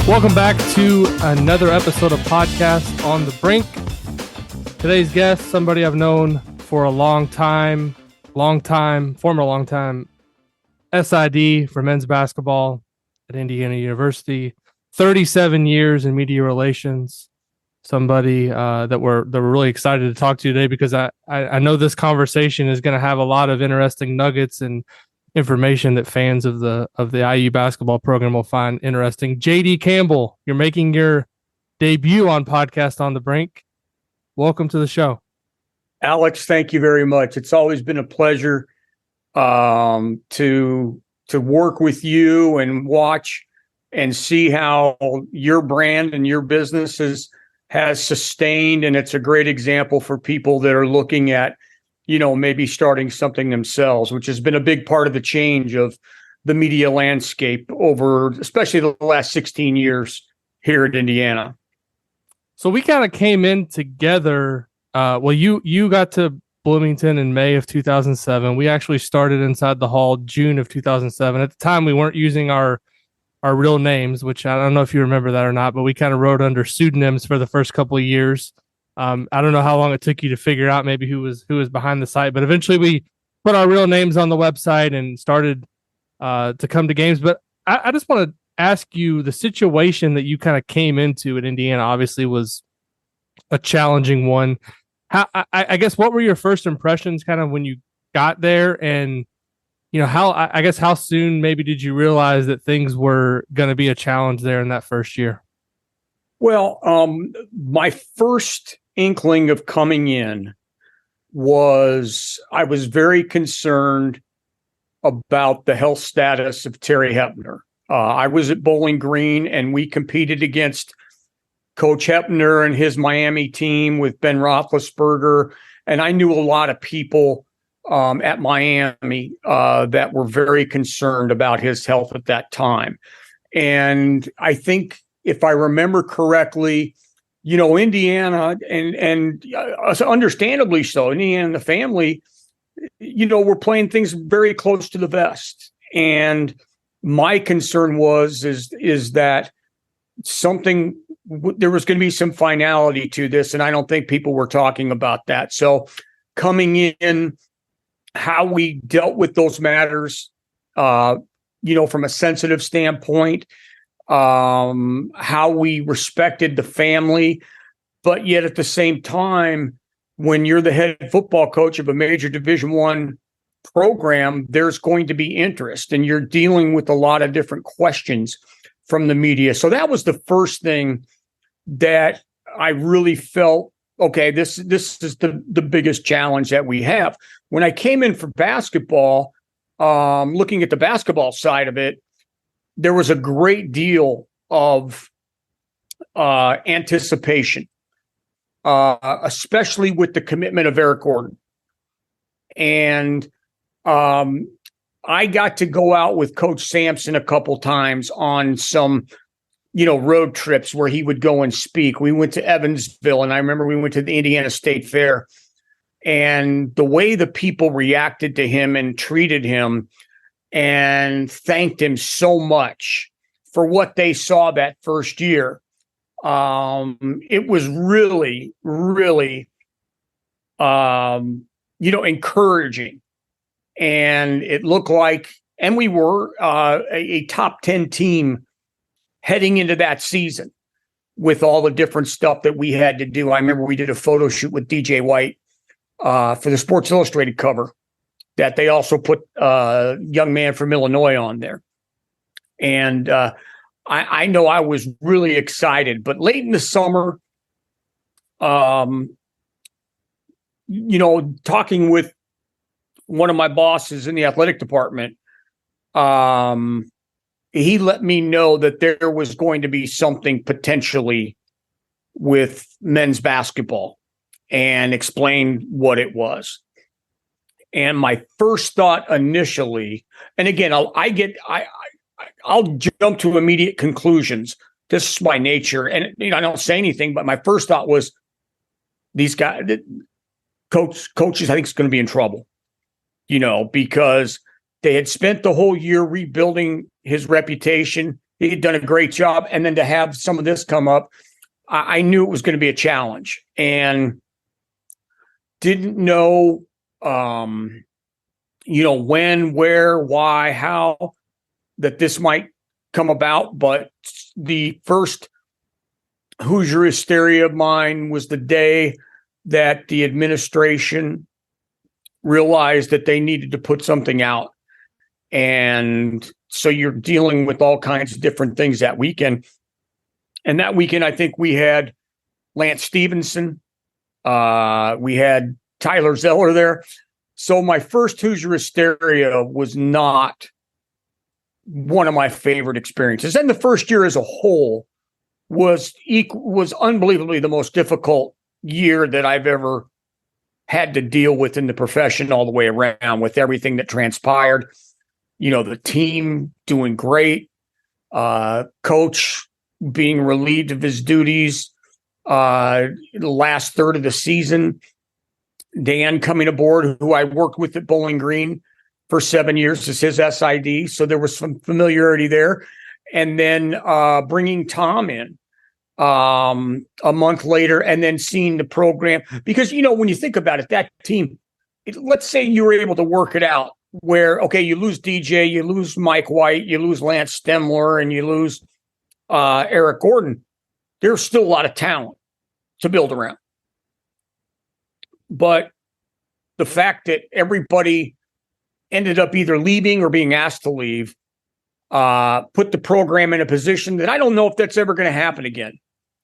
Welcome back to another episode of Podcast on the Brink. Today's guest, somebody I've known for a long time, former long time SID for men's basketball at Indiana University, 37 years in media relations. Somebody that we're really excited to talk to today because I know this conversation is going to have a lot of interesting nuggets and information that fans of the IU basketball program will find interesting. J.D. Campbell, you're making your debut on Podcast on the Brink. Welcome to the show. Alex, thank you very much. It's always been a pleasure to work with you and watch and see how your brand and your business has sustained. And it's a great example for people that are looking at, maybe starting something themselves, which has been a big part of the change of the media landscape over, especially the last 16 years here at Indiana. So we kind of came in together. You got to Bloomington in May of 2007. We actually started Inside the Hall June of 2007. At the time, we weren't using our real names, which I don't know if you remember that or not, but we kind of wrote under pseudonyms for the first couple of years. I don't know how long it took you to figure out maybe who was behind the site, but eventually we put our real names on the website and started to come to games. But I just want to ask you, the situation that you kind of came into at Indiana obviously was a challenging one. I guess what were your first impressions kind of when you got there, and how soon maybe did you realize that things were going to be a challenge there in that first year? Well, my first inkling of coming in was I was very concerned about the health status of Terry Hepner. I was at Bowling Green, and we competed against Coach Hepner and his Miami team with Ben Roethlisberger, and I knew a lot of people at Miami that were very concerned about his health at that time. And I think, if I remember correctly, Indiana and understandably so, Indiana and the family, we're playing things very close to the vest. And my concern is that there was going to be some finality to this, and I don't think people were talking about that. So coming in, how we dealt with those matters, from a sensitive standpoint, how we respected the family, but yet at the same time, when you're the head football coach of a major Division I program, there's going to be interest, and you're dealing with a lot of different questions from the media. So that was the first thing that I really felt, okay, this is the biggest challenge that we have. When I came in for basketball, looking at the basketball side of it, there was a great deal of anticipation, especially with the commitment of Eric Gordon. And I got to go out with Coach Sampson a couple times on some, road trips where he would go and speak. We went to Evansville, and I remember we went to the Indiana State Fair. And the way the people reacted to him and treated him and thanked him so much for what they saw that first year. It was really, really, encouraging. And it looked like, and we were a top 10 team heading into that season with all the different stuff that we had to do. I remember we did a photo shoot with DJ White for the Sports Illustrated cover, that they also put a young man from Illinois on there. And I know I was really excited, but late in the summer, talking with one of my bosses in the athletic department, he let me know that there was going to be something potentially with men's basketball, and explained what it was. And my first thought initially, and again, I'll jump to immediate conclusions. This is my nature. And I don't say anything, but my first thought was, these guys, coaches, I think, is going to be in trouble, because they had spent the whole year rebuilding his reputation he had done a great job. And then to have some of this come up, I knew it was going to be a challenge and didn't know, when, where, why, how that this might come about. But the first Hoosier hysteria of mine was the day that the administration realized that they needed to put something out. And so you're dealing with all kinds of different things that weekend. And that weekend, I think we had Lance Stevenson. We had Tyler Zeller there. So my first Hoosier hysteria was not one of my favorite experiences. And the first year as a whole was unbelievably the most difficult year that I've ever had to deal with in the profession all the way around, with everything that transpired. The team doing great, coach being relieved of his duties, the last third of the season, Dan coming aboard, who I worked with at Bowling Green for 7 years as his SID. So there was some familiarity there. And then bringing Tom in a month later, and then seeing the program. Because, when you think about it, that team, let's say you were able to work it out where, okay, you lose DJ, you lose Mike White, you lose Lance Stemler, and you lose Eric Gordon. There's still a lot of talent to build around. But the fact that everybody ended up either leaving or being asked to leave put the program in a position that I don't know if that's ever going to happen again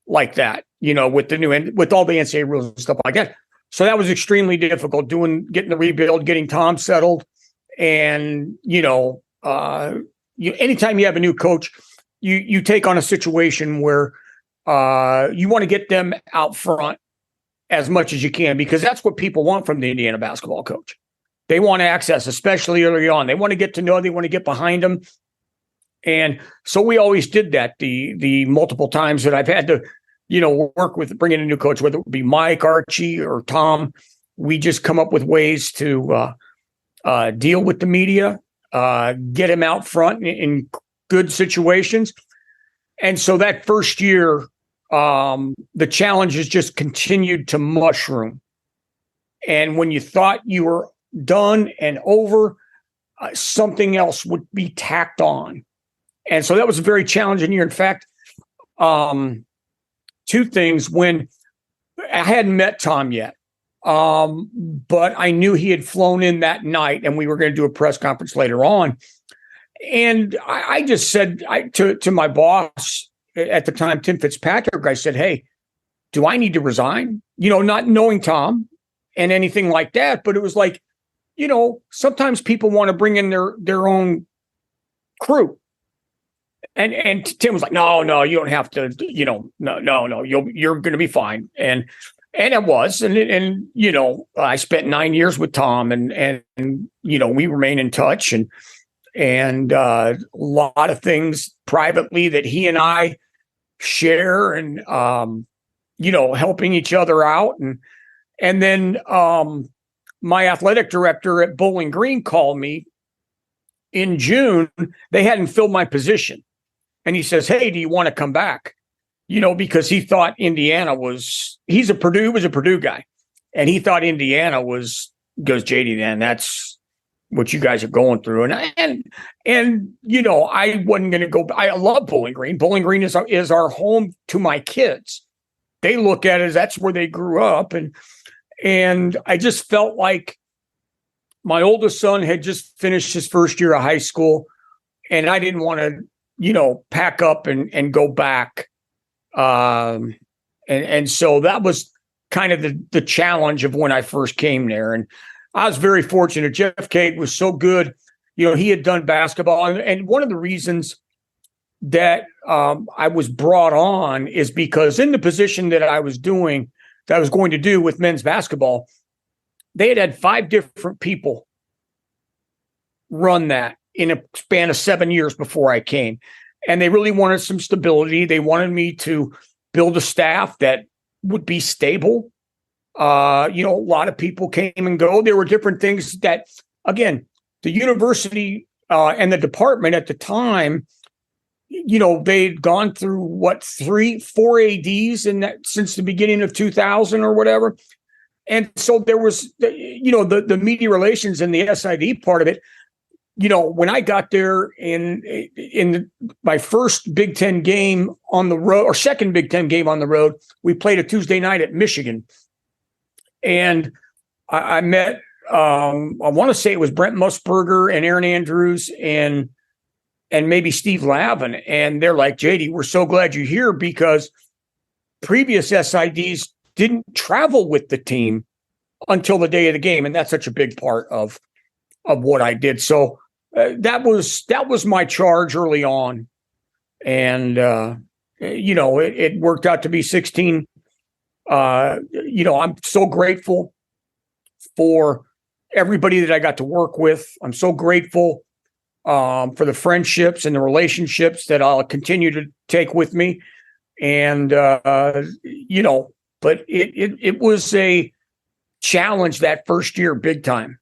like that, with with all the NCAA rules and stuff like that. So that was extremely difficult getting the rebuild, getting Tom settled. And, anytime you have a new coach, you take on a situation where you want to get them out front as much as you can, because that's what people want from the Indiana basketball coach. They want access, especially early on. They want to get to know, they want to get behind them. And so we always did that. The multiple times that I've had to, work with bringing a new coach, whether it be Mike, Archie, or Tom, we just come up with ways to deal with the media, get him out front in good situations. And so that first year, the challenges just continued to mushroom. And when you thought you were done and over, something else would be tacked on. And so that was a very challenging year. In fact, two things. When I hadn't met Tom yet, but I knew he had flown in that night, and we were going to do a press conference later on. And I just said to my boss at the time, Tim Fitzpatrick, I said, "Hey, do I need to resign?" Not knowing Tom and anything like that, but it was like, sometimes people want to bring in their own crew. And Tim was like, no, you don't have to, no, you're going to be fine. And it was, and I spent 9 years with Tom, and we remain in touch, and a lot of things privately that he and I share, and helping each other out. And then my athletic director at Bowling Green called me in June. They hadn't filled my position. And he says, "Hey, do you want to come back?" Because he thought Indiana was a Purdue guy. And he thought Indiana goes, "JD, then that's what you guys are going through." And I wasn't going to go. I love Bowling Green. Bowling Green is our home to my kids. They look at it as that's where they grew up. And I just felt like my oldest son had just finished his first year of high school, and I didn't want to, pack up and go back. And so that was kind of the challenge of when I first came there. And I was very fortunate. Jeff Cade was so good. He had done basketball. And one of the reasons that I was brought on is because in the position that I was going to do with men's basketball, they had 5 different people run that in a span of 7 years before I came. And they really wanted some stability. They wanted me to build a staff that would be stable. A lot of people came and go. There were different things that, again, the university and the department at the time, they'd gone through four ADs in that since the beginning of 2000 or whatever. And so there was, the media relations and the SID part of it. When I got there in my first Big Ten game on the road, or second Big Ten game on the road, we played a Tuesday night at Michigan. And I met, I want to say it was Brent Musburger and Aaron Andrews and maybe Steve Lavin. And they're like, JD, we're so glad you're here, because previous SIDs didn't travel with the team until the day of the game. And that's such a big part of what I did. So that was my charge early on. And, it worked out to be 16. I'm so grateful for everybody that I got to work with. I'm so grateful for the friendships and the relationships that I'll continue to take with me. And, but it was a challenge that first year, big time.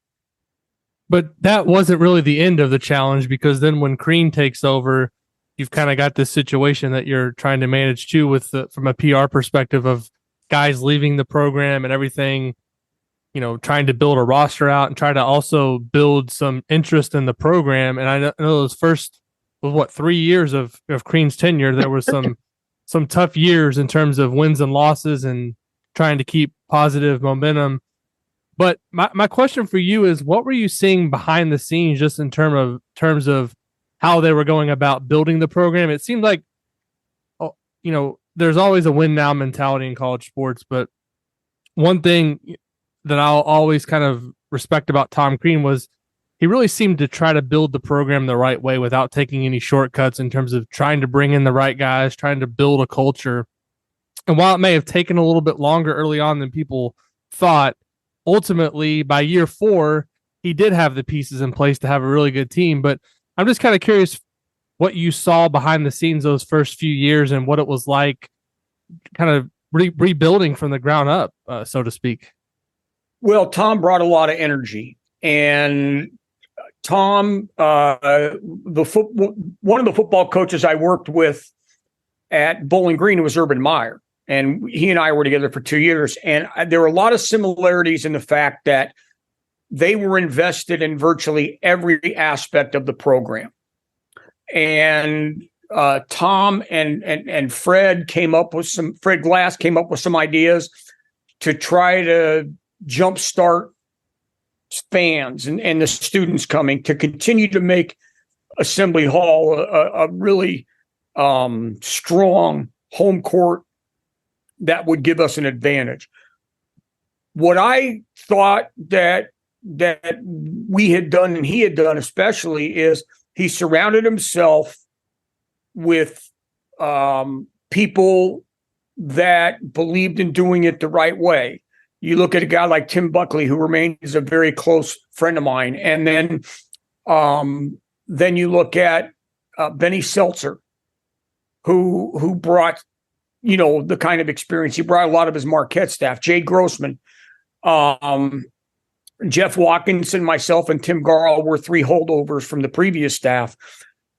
But that wasn't really the end of the challenge, because then when Crean takes over, you've kind of got this situation that you're trying to manage too, from a PR perspective of guys leaving the program and everything, trying to build a roster out and try to also build some interest in the program. And I know those first, 3 years of Crean's tenure, there was some tough years in terms of wins and losses and trying to keep positive momentum. But my question for you is, what were you seeing behind the scenes, just in terms of how they were going about building the program? It seemed like, there's always a win now mentality in college sports. But one thing that I'll always kind of respect about Tom Crean was he really seemed to try to build the program the right way without taking any shortcuts in terms of trying to bring in the right guys, trying to build a culture. And while it may have taken a little bit longer early on than people thought, ultimately by year 4, he did have the pieces in place to have a really good team. But I'm just kind of curious what you saw behind the scenes those first few years and what it was like kind of rebuilding from the ground up, so to speak. Well, Tom brought a lot of energy, and Tom, one of the football coaches I worked with at Bowling Green was Urban Meyer. And he and I were together for 2 years. And there were a lot of similarities in the fact that they were invested in virtually every aspect of the program. And Tom and Fred Glass came up with some ideas to try to jumpstart fans and the students coming, to continue to make Assembly Hall a really strong home court that would give us an advantage. What I thought that we had done, and he had done especially, is he surrounded himself with people that believed in doing it the right way. You look at a guy like Tim Buckley, who remains a very close friend of mine, and then you look at Benny Seltzer, who brought the kind of experience. He brought a lot of his Marquette staff. Jay Grossman, Jeff Watkinson, myself, and Tim Garl were 3 holdovers from the previous staff.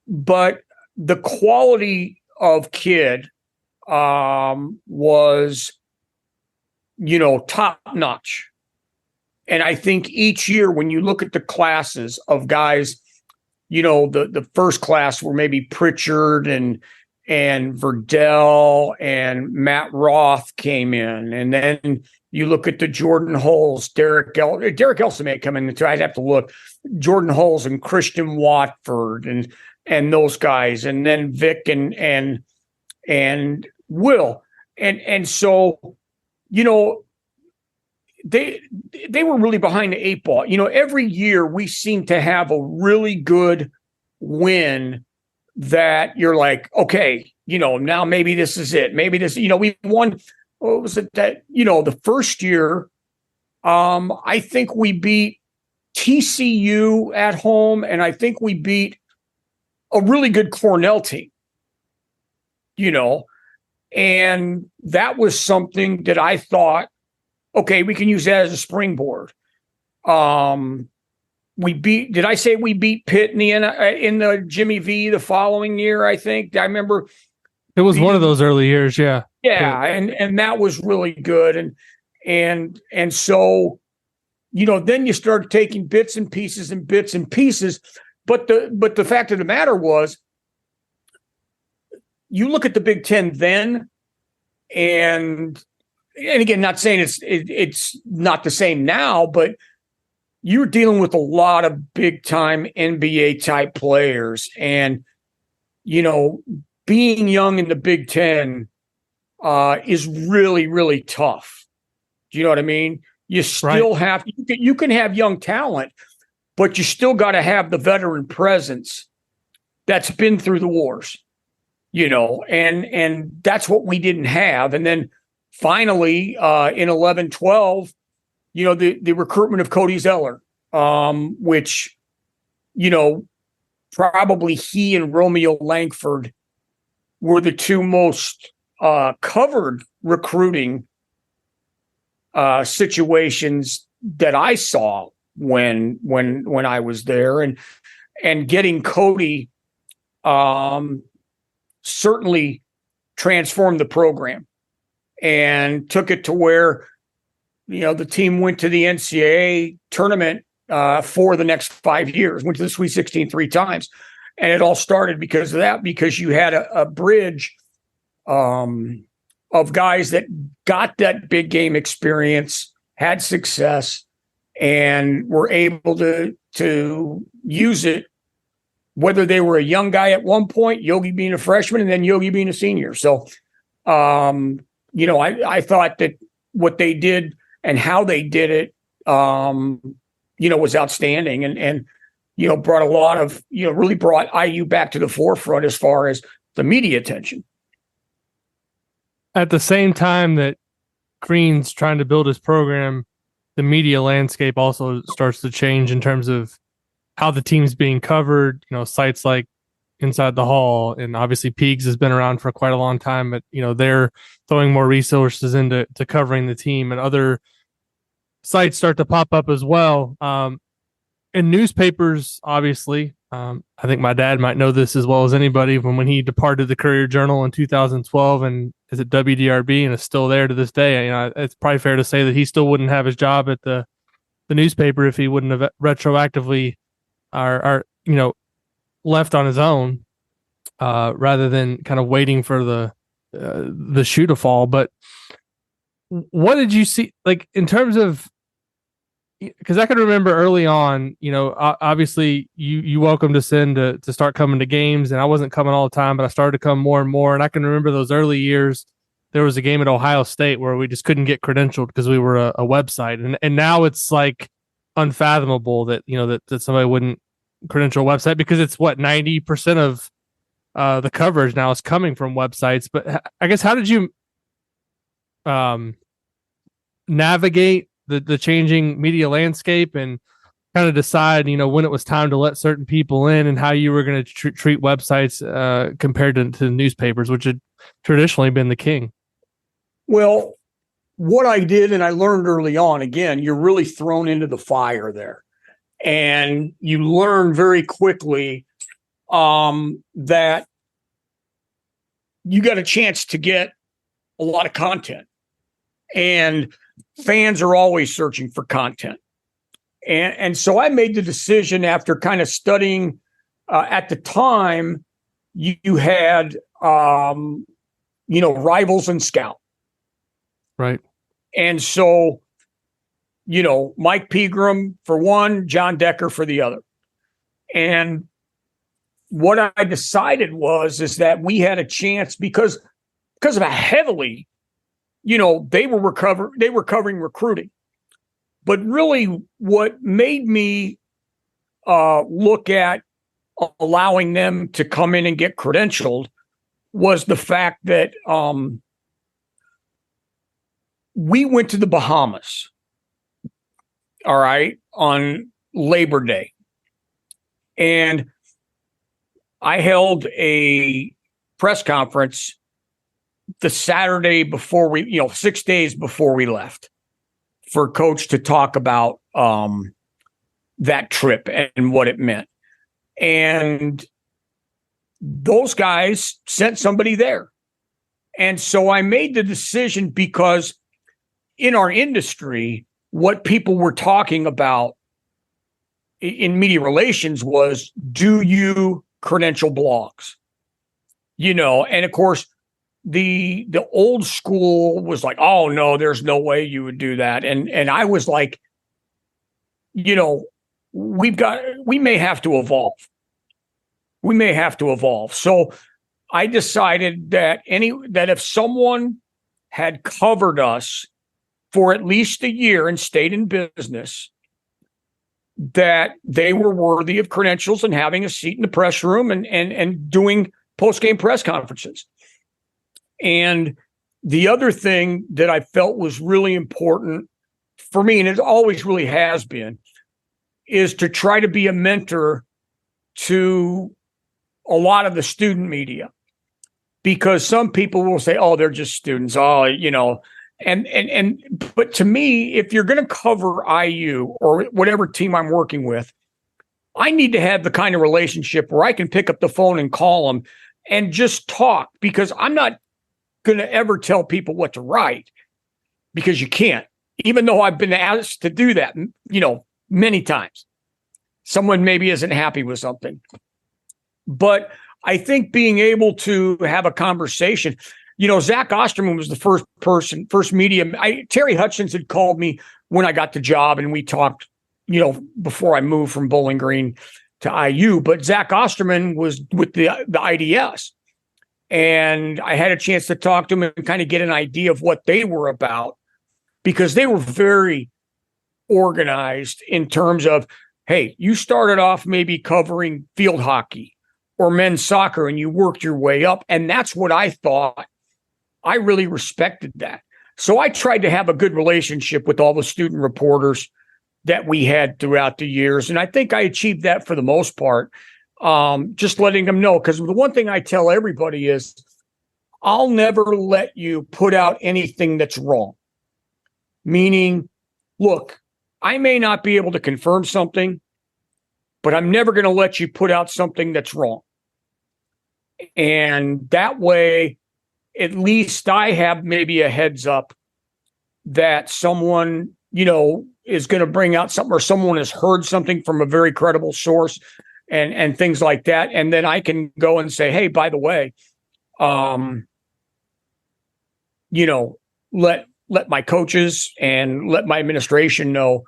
But the quality of kid was, top notch. And I think each year when you look at the classes of guys, the first class were maybe Pritchard and Verdell and Matt Roth came in. And then you look at the Jordan Hulls, Derek Elson may come in too. I'd have to look. Jordan Hulls and Christian Watford and those guys, and then Vic and Will. And so, they were really behind the 8 ball. Every year we seem to have a really good win that you're like, okay, now maybe this is it. Maybe this, we won. What was it that, the first year, I think we beat TCU at home, and I think we beat a really good Cornell team, and that was something that I thought, okay, we can use that as a springboard. did I say we beat Pitt in the Jimmy V the following year? I think I remember it was one of those early years. Yeah. Yeah. And that was really good. And so, then you start taking bits and pieces. But the fact of the matter was, you look at the Big Ten then, and again, not saying it's not the same now, but you're dealing with a lot of big time NBA type players. And, being young in the Big Ten is really, really tough. Do you know what I mean? You still have, you can have young talent, but you still got to have the veteran presence that's been through the wars, and that's what we didn't have. And then finally, in 11-12, the recruitment of Cody Zeller, which, probably he and Romeo Langford were the two most covered recruiting situations that I saw when I was there, and getting Cody certainly transformed the program and took it to where the team went to the NCAA tournament for the next 5 years, went to the Sweet 16 3 times, and it all started because of that, because you had a bridge of guys that got that big game experience, had success, and were able to use it, whether they were a young guy at one point, Yogi being a freshman, and then Yogi being a senior. So, I thought that what they did and how they did it, was outstanding, and brought a lot of, really brought IU back to the forefront as far as the media attention. At the same time that Green's trying to build his program, the media landscape also starts to change in terms of how the team's being covered. Sites like Inside the Hall, and obviously Peegs has been around for quite a long time, but they're throwing more resources into covering the team, and other sites start to pop up as well. And newspapers, obviously, I think my dad might know this as well as anybody, when he departed the Courier-Journal in 2012 and is at WDRB and is still there to this day. It's probably fair to say that he still wouldn't have his job at the newspaper if he wouldn't have retroactively left on his own, rather than kind of waiting for the shoe to fall. But what did you see, like, in terms of, because I can remember early on, obviously you welcomed us in to start coming to games, and I wasn't coming all the time, but I started to come more and more. And I can remember those early years. There was a game at Ohio State where we just couldn't get credentialed because we were a website, and now it's like unfathomable that that somebody wouldn't credential a website, because it's 90% of the coverage now is coming from websites. But I guess, how did you navigate the changing media landscape and kind of decide, when it was time to let certain people in, and how you were going to treat websites compared to the newspapers, which had traditionally been the king? Well, what I did, and I learned early on, again, you're really thrown into the fire there, and you learn very quickly that you got a chance to get a lot of content, and fans are always searching for content. And so I made the decision, after kind of studying, at the time, you had, Rivals and Scout. Right. And so, Mike Pegram for one, John Decker for the other. And what I decided is that we had a chance, because of how heavily, they were covering recruiting. But really, what made me look at allowing them to come in and get credentialed was the fact that we went to the Bahamas, all right, on Labor Day. And I held a press conference the Saturday before 6 days before we left, for Coach to talk about that trip and what it meant. And those guys sent somebody there. And so I made the decision because in our industry, what people were talking about in media relations was, do you credential blogs? And of course, the old school was like, oh no, there's no way you would do that. And I was like, we may have to evolve. We may have to evolve. So I decided that if someone had covered us for at least a year and stayed in business, that they were worthy of credentials and having a seat in the press room and doing post-game press conferences. And the other thing that I felt was really important for me, and it always really has been, is to try to be a mentor to a lot of the student media, because some people will say, oh, they're just students. Oh, but to me, if you're going to cover IU or whatever team I'm working with, I need to have the kind of relationship where I can pick up the phone and call them and just talk, because I'm not going to ever tell people what to write, because you can't, even though I've been asked to do that, many times. Someone maybe isn't happy with something. But I think being able to have a conversation, Zach Osterman was the first media. Terry Hutchins had called me when I got the job, and we talked, before I moved from Bowling Green to IU. But Zach Osterman was with the IDS, and I had a chance to talk to him and kind of get an idea of what they were about, because they were very organized in terms of, hey, you started off maybe covering field hockey or men's soccer, and you worked your way up. And that's what I thought. I really respected that. So I tried to have a good relationship with all the student reporters that we had throughout the years. And I think I achieved that for the most part, just letting them know. Because the one thing I tell everybody is, I'll never let you put out anything that's wrong. Meaning, look, I may not be able to confirm something, but I'm never going to let you put out something that's wrong. And that way, at least I have maybe a heads up that someone, is going to bring out something, or someone has heard something from a very credible source and things like that. And then I can go and say, hey, by the way, let my coaches and let my administration know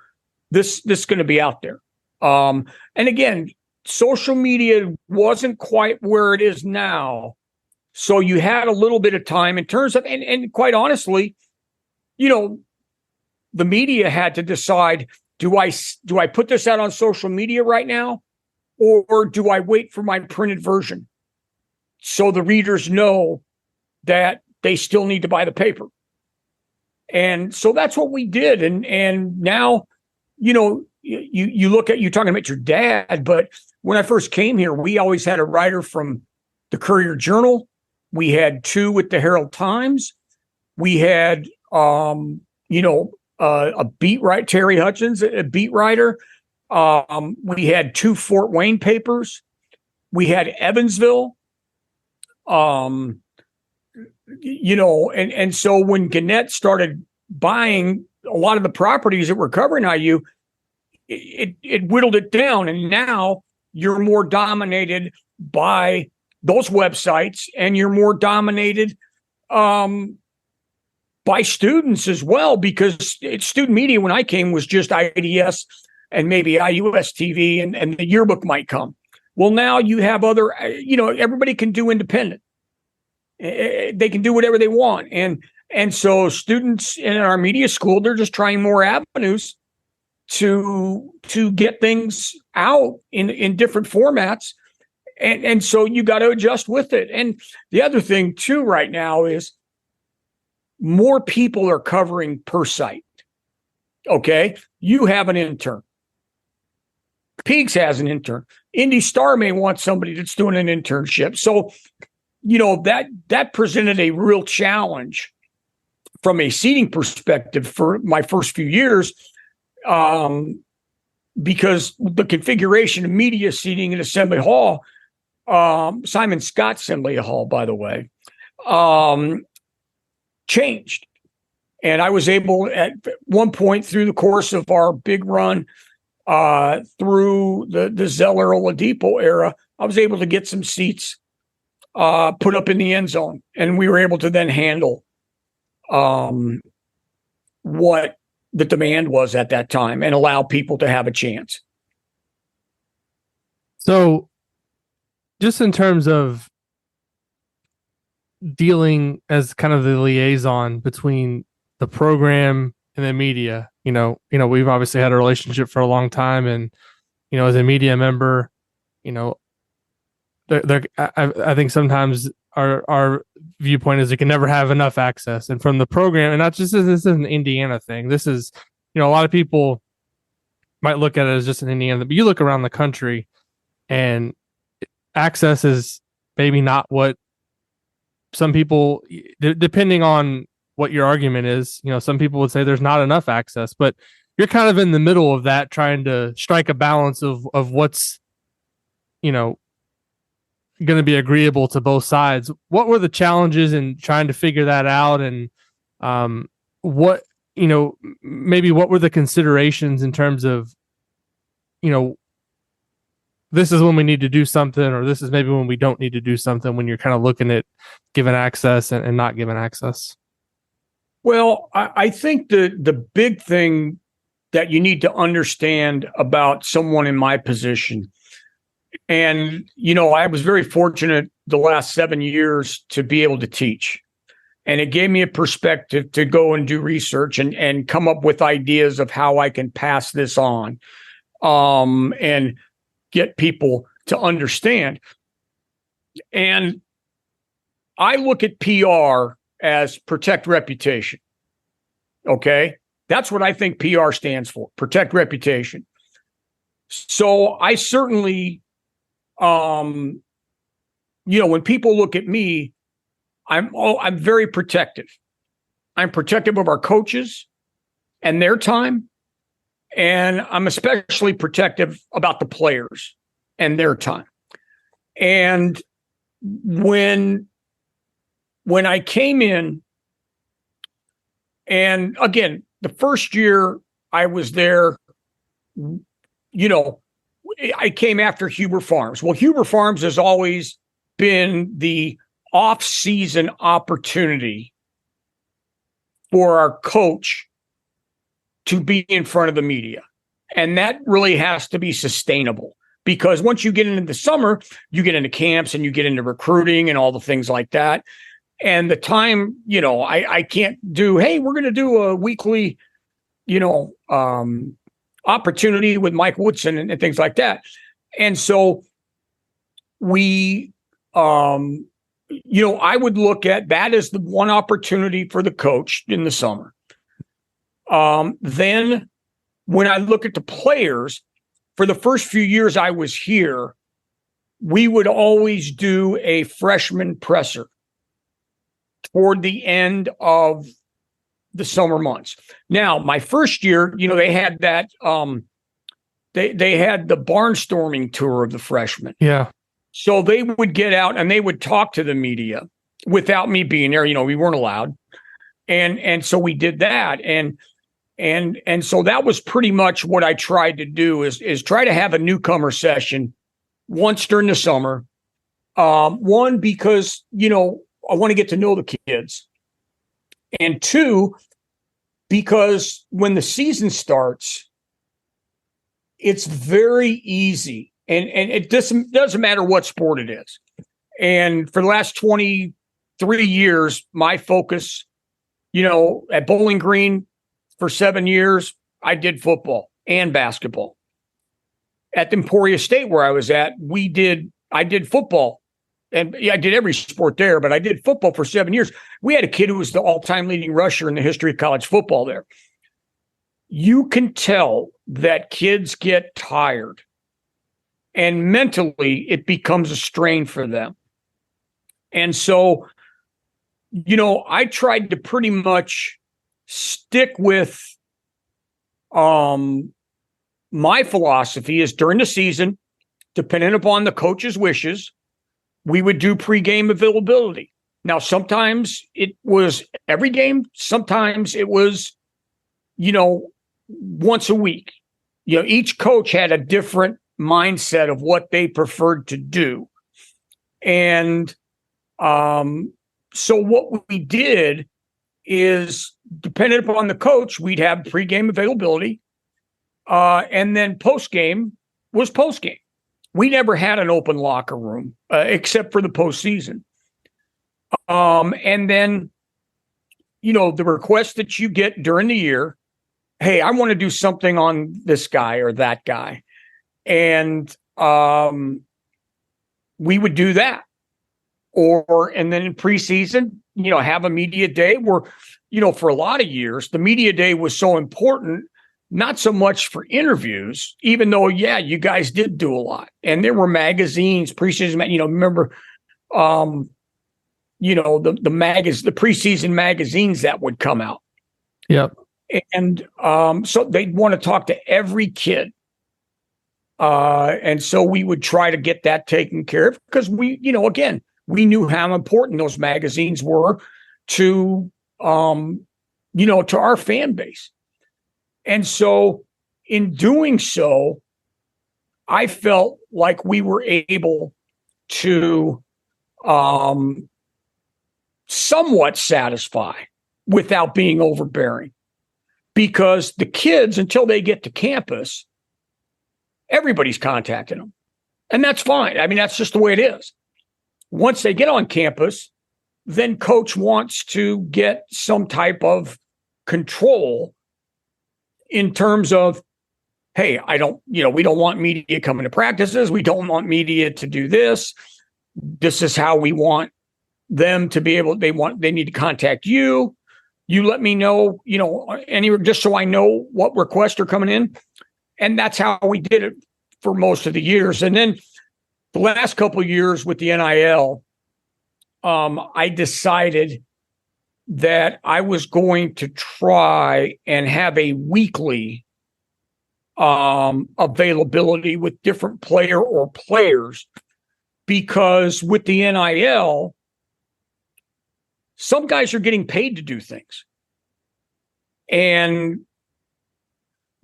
this is going to be out there. And again, social media wasn't quite where it is now. So you had a little bit of time in terms of, and quite honestly, the media had to decide, do I put this out on social media right now, or do I wait for my printed version so the readers know that they still need to buy the paper? And so that's what we did. And now, you look at, you talking about your dad, but when I first came here, we always had a writer from the Courier-Journal. We had two with the Herald Times. We had, a beat writer, Terry Hutchins, a beat writer. We had two Fort Wayne papers. We had Evansville. And so when Gannett started buying a lot of the properties that were covering IU, it whittled it down. And now you're more dominated by those websites, and you're more dominated by students as well, because student media when I came was just IDS and maybe IUS TV, and the yearbook might come. Well, now you have other, everybody can do independent. They can do whatever they want. And so students in our media school, they're just trying more avenues to get things out in different formats. And so you got to adjust with it. And the other thing too right now is more people are covering per site. Okay. You have an intern. Peaks has an intern. Indy Star may want somebody that's doing an internship. So, that presented a real challenge from a seating perspective for my first few years. because the configuration of media seating in Assembly Hall, Simon Scott Assembly Hall, by the way, changed. And I was able at one point through the course of our big run through the Zeller Oladipo era, I was able to get some seats put up in the end zone. And we were able to then handle what the demand was at that time and allow people to have a chance. So just in terms of dealing as kind of the liaison between the program and the media, we've obviously had a relationship for a long time, and as a media member, I think sometimes our viewpoint is it can never have enough access, and from the program, and not just this is an Indiana thing. This is, a lot of people might look at it as just an Indiana, but you look around the country, and access is maybe not what some people, depending on what your argument is, some people would say there's not enough access, but you're kind of in the middle of that, trying to strike a balance of what's, going to be agreeable to both sides. What were the challenges in trying to figure that out? And what, maybe what were the considerations in terms of, this is when we need to do something, or this is maybe when we don't need to do something, when you're kind of looking at giving access and not giving access? Well, I think the big thing that you need to understand about someone in my position, and, I was very fortunate the last 7 years to be able to teach. And it gave me a perspective to go and do research and come up with ideas of how I can pass this on and get people to understand. And I look at PR as protect reputation. Okay? That's what I think PR stands for, protect reputation. So I certainly, when people look at me, I'm very protective. I'm protective of our coaches and their time. And I'm especially protective about the players and their time. And when I came in, and again, the first year I was there, I came after Huber Farms. Well, Huber Farms has always been the off-season opportunity for our coach to be in front of the media. And that really has to be sustainable, because once you get into the summer, you get into camps and you get into recruiting and all the things like that. And the time, I can't do, hey, we're going to do a weekly, opportunity with Mike Woodson and things like that. And so we, I would look at that as the one opportunity for the coach in the summer. Then when I look at the players, for the first few years I was here, we would always do a freshman presser toward the end of the summer months. Now, my first year, they had that, they had the barnstorming tour of the freshmen. Yeah. So they would get out and they would talk to the media without me being there. We weren't allowed. And so we did that. And so that was pretty much what I tried to do is try to have a newcomer session once during the summer. One, because, I want to get to know the kids. And two, because when the season starts, it's very easy. And it doesn't matter what sport it is. And for the last 23 years, my focus, at Bowling Green for 7 years, I did football and basketball. At Emporia State, where I was at, I did football. And I did every sport there, but I did football for 7 years. We had a kid who was the all-time leading rusher in the history of college football there. You can tell that kids get tired, and mentally it becomes a strain for them. And so, I tried to pretty much stick with my my philosophy is during the season, depending upon the coach's wishes, we would do pregame availability. Now, sometimes it was every game. Sometimes it was, once a week. Each coach had a different mindset of what they preferred to do. And so what we did is, depending upon the coach, we'd have pregame availability. And then postgame was postgame. We never had an open locker room except for the postseason. And then, the requests that you get during the year, hey, I want to do something on this guy or that guy. And we would do that. And then in preseason, have a media day where, for a lot of years, the media day was so important, not so much for interviews, even though, yeah, you guys did do a lot. And there were magazines, preseason, remember, the preseason magazines that would come out. Yep. And so they'd want to talk to every kid. And so we would try to get that taken care of because we knew how important those magazines were to our fan base. And so in doing so, I felt like we were able to somewhat satisfy without being overbearing. Because the kids, until they get to campus, everybody's contacting them. And that's fine. I mean, that's just the way it is. Once they get on campus, then coach wants to get some type of control in terms of, hey, we don't want media coming to practices. We don't want media to do this. This is how we want them to be able, they need to contact you. You let me know, just so I know what requests are coming in. And that's how we did it for most of the years. And then the last couple of years with the NIL, I decided that I was going to try and have a weekly availability with different player or players, because with the NIL, some guys are getting paid to do things. And,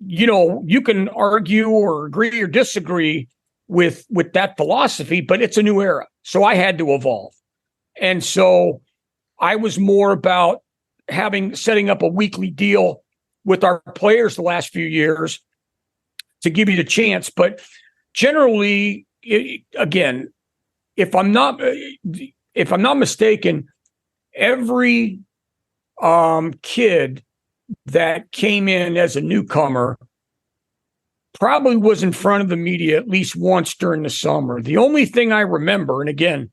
you can argue or agree or disagree with that philosophy, but it's a new era. So I had to evolve. And so I was more about setting up a weekly deal with our players the last few years to give you the chance. But generally, again, if I'm not mistaken, every kid that came in as a newcomer probably was in front of the media at least once during the summer. The only thing I remember, and again,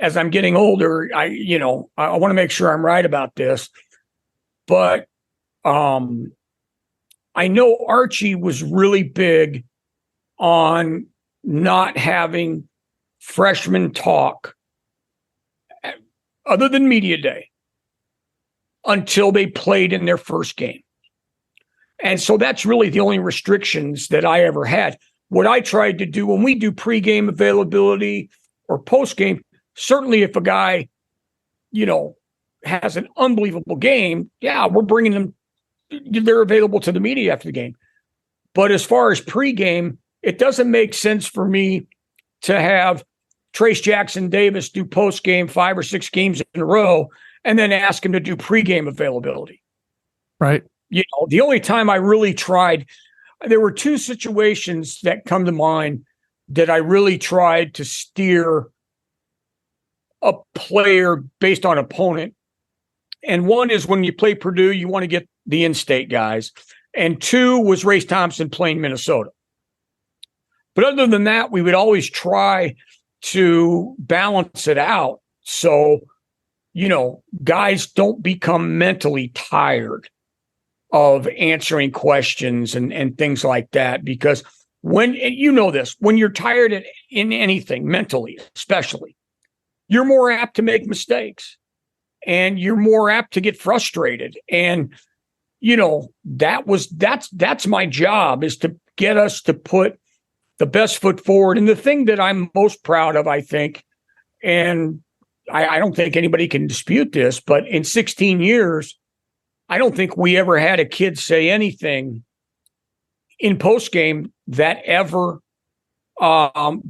as I'm getting older, I want to make sure I'm right about this, but I know Archie was really big on not having freshmen talk other than media day until they played in their first game. And so that's really the only restrictions that I ever had. What I tried to do when we do pregame availability or postgame, certainly if a guy, has an unbelievable game, yeah, we're bringing them, they're available to the media after the game. But as far as pregame, it doesn't make sense for me to have Trace Jackson Davis do postgame 5 or 6 games in a row and then ask him to do pregame availability. Right. The only time I really tried, there were 2 situations that come to mind that I really tried to steer a player based on opponent. And one is when you play Purdue, you want to get the in-state guys. And 2 was Race Thompson playing Minnesota. But other than that, we would always try to balance it out. So, guys don't become mentally tired of answering questions and things like that. Because when you're tired in anything, mentally, especially, you're more apt to make mistakes and you're more apt to get frustrated. And, that's my job, is to get us to put the best foot forward. And the thing that I'm most proud of, I think, and I don't think anybody can dispute this, but in 16 years, I don't think we ever had a kid say anything in postgame that ever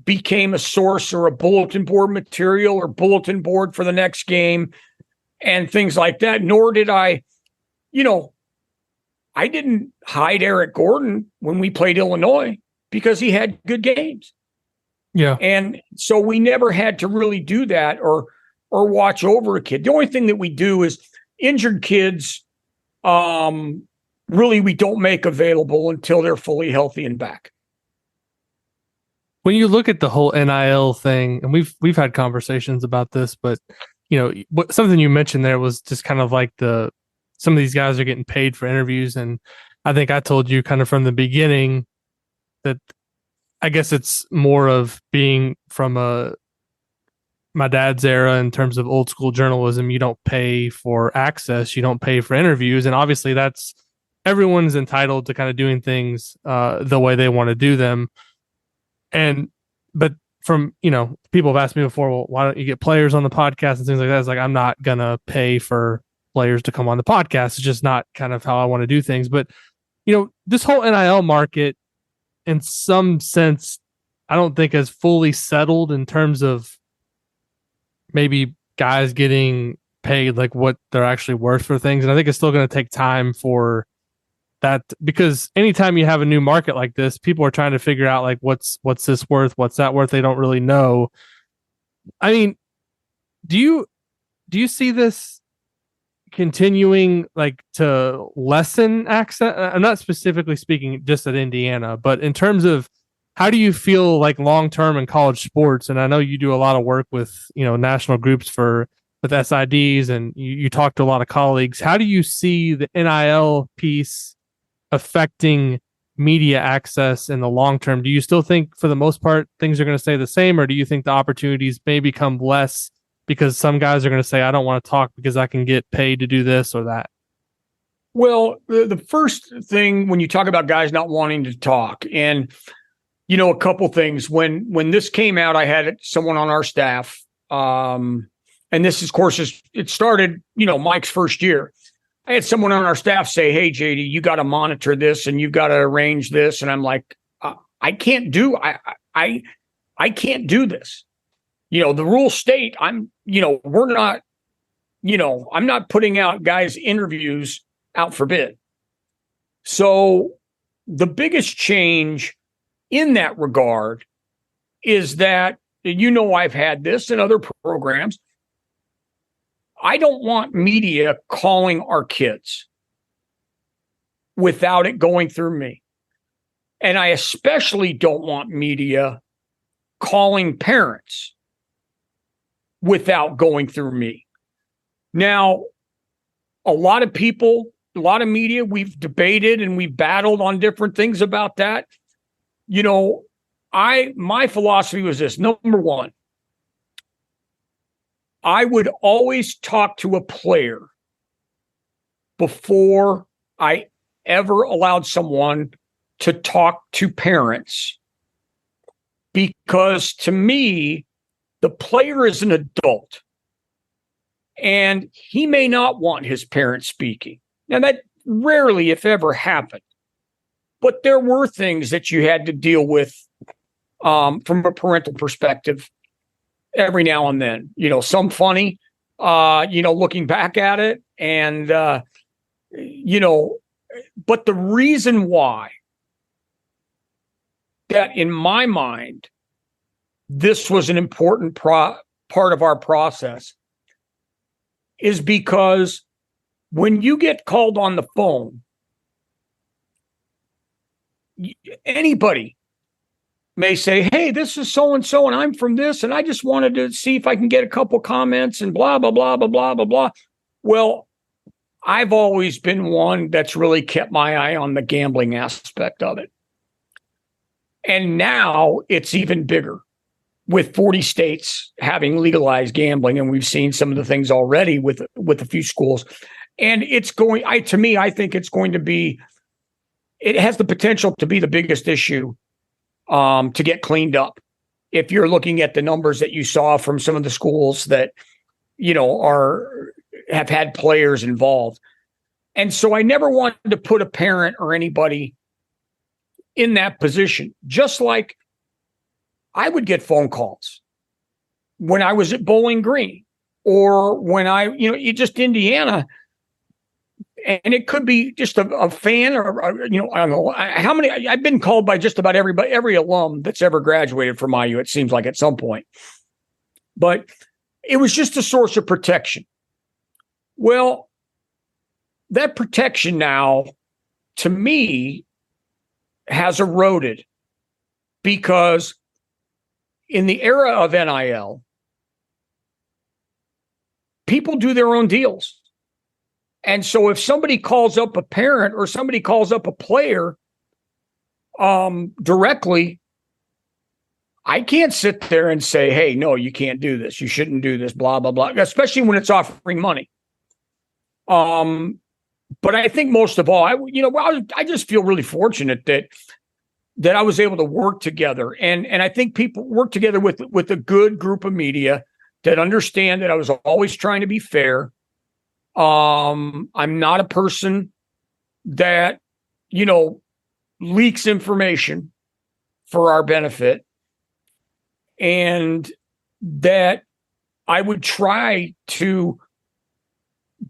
became a source or a bulletin board material or bulletin board for the next game and things like that. Nor did I didn't hide Eric Gordon when we played Illinois because he had good games. Yeah. And so we never had to really do that or watch over a kid. The only thing that we do is injured kids, really we don't make available until they're fully healthy and back. When you look at the whole NIL thing, and we've had conversations about this, but something you mentioned there was just kind of like some of these guys are getting paid for interviews, and I think I told you kind of from the beginning that I guess it's more of being from my dad's era in terms of old school journalism. You don't pay for access, you don't pay for interviews, and obviously that's everyone's entitled to kind of doing things the way they want to do them. But from, people have asked me before, well, why don't you get players on the podcast and things like that? It's like, I'm not going to pay for players to come on the podcast. It's just not kind of how I want to do things. But, this whole NIL market, in some sense, I don't think has fully settled in terms of maybe guys getting paid like what they're actually worth for things. And I think it's still going to take time for that, because anytime you have a new market like this, people are trying to figure out like what's this worth, what's that worth. They don't really know. I mean, do you see this continuing like to lessen access? I'm not specifically speaking just at Indiana, but in terms of how do you feel like long term in college sports? And I know you do a lot of work with national groups with SIDs, and you talk to a lot of colleagues. How do you see the NIL piece affecting media access in the long term? Do you still think for the most part things are going to stay the same, or do you think the opportunities may become less because some guys are going to say, I don't want to talk because I can get paid to do this or that? Well, the first thing when you talk about guys not wanting to talk, and a couple things. When this came out, I had someone on our staff, and this, of course, it started, Mike's first year. I had someone on our staff say, hey, JD, you got to monitor this and you've got to arrange this. And I'm like, I can't do this. The rules state I'm not putting out guys' interviews out for bid. So the biggest change in that regard is that, I've had this in other programs. I don't want media calling our kids without it going through me. And I especially don't want media calling parents without going through me. Now, a lot of media, we've debated and we've battled on different things about that. My philosophy was this. Number one, I would always talk to a player before I ever allowed someone to talk to parents, because to me, the player is an adult and he may not want his parents speaking. Now, that rarely, if ever, happened, but there were things that you had to deal with from a parental perspective every now and then, some funny, looking back at it. And, but the reason why that in my mind, this was an important part of our process is because when you get called on the phone, anybody may say, hey, this is so-and-so, and I'm from this, and I just wanted to see if I can get a couple comments and blah, blah, blah, blah, blah, blah, blah. Well, I've always been one that's really kept my eye on the gambling aspect of it. And now it's even bigger with 40 states having legalized gambling. And we've seen some of the things already with a few schools. And it's going, I think it's going to be it has the potential to be the biggest issue to get cleaned up. If you're looking at the numbers that you saw from some of the schools that, have had players involved. And so I never wanted to put a parent or anybody in that position. Just like I would get phone calls when I was at Bowling Green or when just Indiana. And it could be just a fan or I don't know how many. I've been called by just about every alum that's ever graduated from IU, it seems like at some point. But it was just a source of protection. Well, that protection now, to me, has eroded because in the era of NIL, people do their own deals. And so if somebody calls up a parent or somebody calls up a player directly, I can't sit there and say, hey, no, you can't do this. You shouldn't do this, blah, blah, blah, especially when it's offering money. But I think most of all, I just feel really fortunate that I was able to work together. And I think people work together with a good group of media that understand that I was always trying to be fair. I'm not a person that, leaks information for our benefit, and that I would try to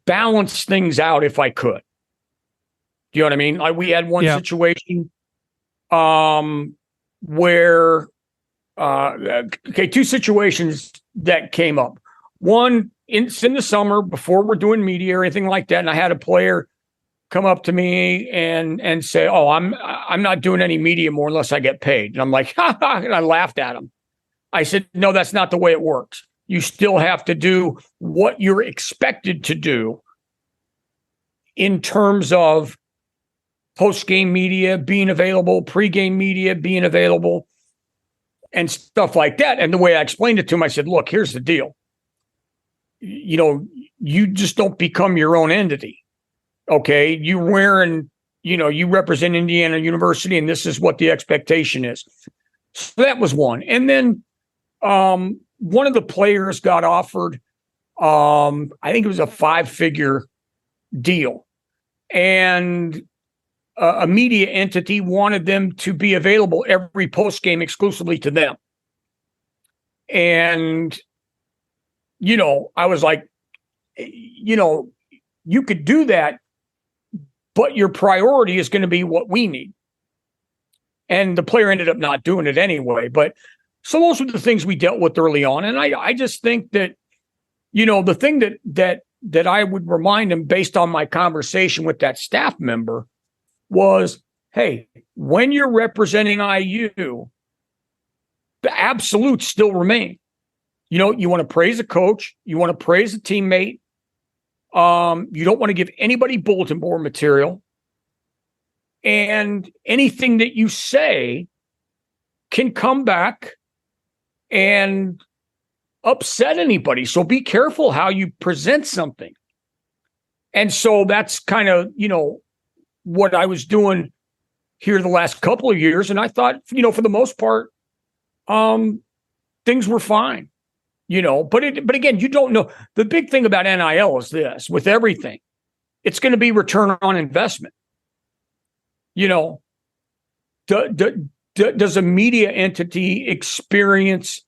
balance things out if I could. Do you know what I mean? Like we had one situation where two situations that came up. One, it's in the summer before we're doing media or anything like that, and I had a player come up to me and say, "Oh, I'm not doing any media more unless I get paid." And I'm like, ha, ha, and I laughed at him. I said, "No, that's not the way it works. You still have to do what you're expected to do in terms of post-game media being available, pre-game media being available, and stuff like that." And the way I explained it to him, I said, "Look, here's the deal. You just don't become your own entity. Okay. You're wearing, you represent Indiana University, and this is what the expectation is." So that was one. And then one of the players got offered, I think it was a 5-figure deal. And a media entity wanted them to be available every post game exclusively to them. And I was like, you could do that, but your priority is going to be what we need. And the player ended up not doing it anyway. But so those were the things we dealt with early on. And I just think that, the thing that I would remind him based on my conversation with that staff member was, hey, when you're representing IU, the absolutes still remain. You want to praise a coach. You want to praise a teammate. You don't want to give anybody bulletin board material. And anything that you say can come back and upset anybody. So be careful how you present something. And so that's kind of, what I was doing here the last couple of years. And I thought, for the most part, things were fine. But again, you don't know. The big thing about NIL is this: with everything, it's going to be return on investment. Does a media entity experience